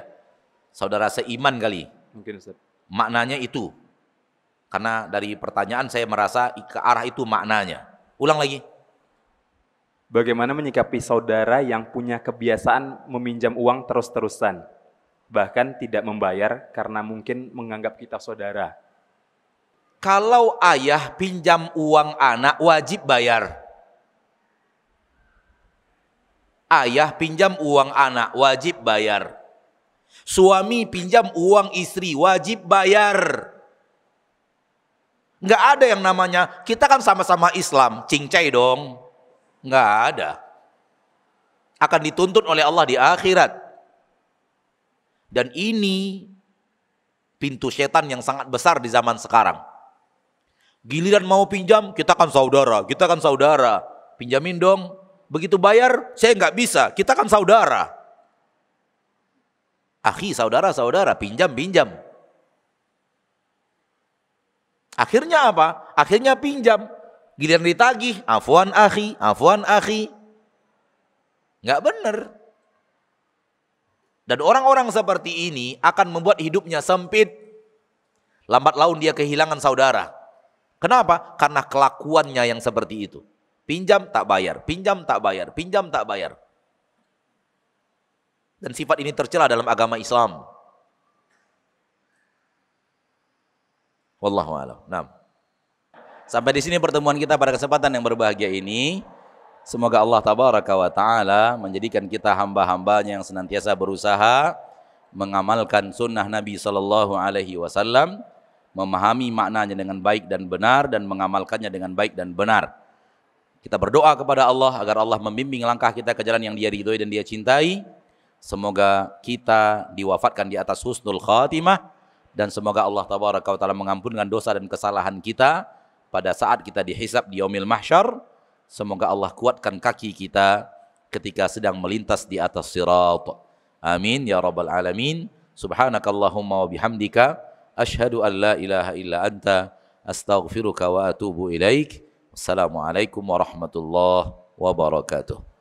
Speaker 1: saudara seiman kali.
Speaker 3: Mungkin Ustaz.
Speaker 1: Maknanya itu. Karena dari pertanyaan saya merasa ke arah itu maknanya. Ulang lagi.
Speaker 3: Bagaimana menyikapi saudara yang punya kebiasaan meminjam uang terus-terusan, bahkan tidak membayar karena mungkin menganggap kita saudara?
Speaker 1: Kalau ayah pinjam uang anak, wajib bayar. Ayah pinjam uang anak, wajib bayar. Suami pinjam uang istri, wajib bayar. Nggak ada yang namanya, kita kan sama-sama Islam, cincai dong. Nggak ada. Akan dituntut oleh Allah di akhirat. Dan ini pintu setan yang sangat besar di zaman sekarang. Giliran mau pinjam, kita kan saudara. Pinjamin dong. Begitu bayar, saya nggak bisa, kita kan saudara. Akhi, saudara, pinjam. Akhirnya apa? Akhirnya pinjam. Giliran ditagih, afwan akhi. Nggak benar. Dan orang-orang seperti ini akan membuat hidupnya sempit. Lambat laun dia kehilangan saudara. Kenapa? Karena kelakuannya yang seperti itu. Pinjam tak bayar. Dan sifat ini tercela dalam agama Islam. Wallahu a'lam. Naam. Sampai di sini pertemuan kita pada kesempatan yang berbahagia ini. Semoga Allah tabaraka wa ta'ala menjadikan kita hamba-hambanya yang senantiasa berusaha mengamalkan sunnah Nabi SAW, memahami maknanya dengan baik dan benar, dan mengamalkannya dengan baik dan benar. Kita berdoa kepada Allah agar Allah membimbing langkah kita ke jalan yang Dia ridhoi dan Dia cintai. Semoga kita diwafatkan di atas husnul khatimah, dan semoga Allah tabaraka wa ta'ala mengampunkan dosa dan kesalahan kita pada saat kita dihisab di yaumil mahsyar. Semoga Allah kuatkan kaki kita ketika sedang melintas di atas sirat. Amin ya rabbal alamin. Subhanakallahumma wa bihamdika asyhadu an la ilaha illa anta astaghfiruka wa atubu ilaik. Assalamualaikum warahmatullahi wabarakatuh.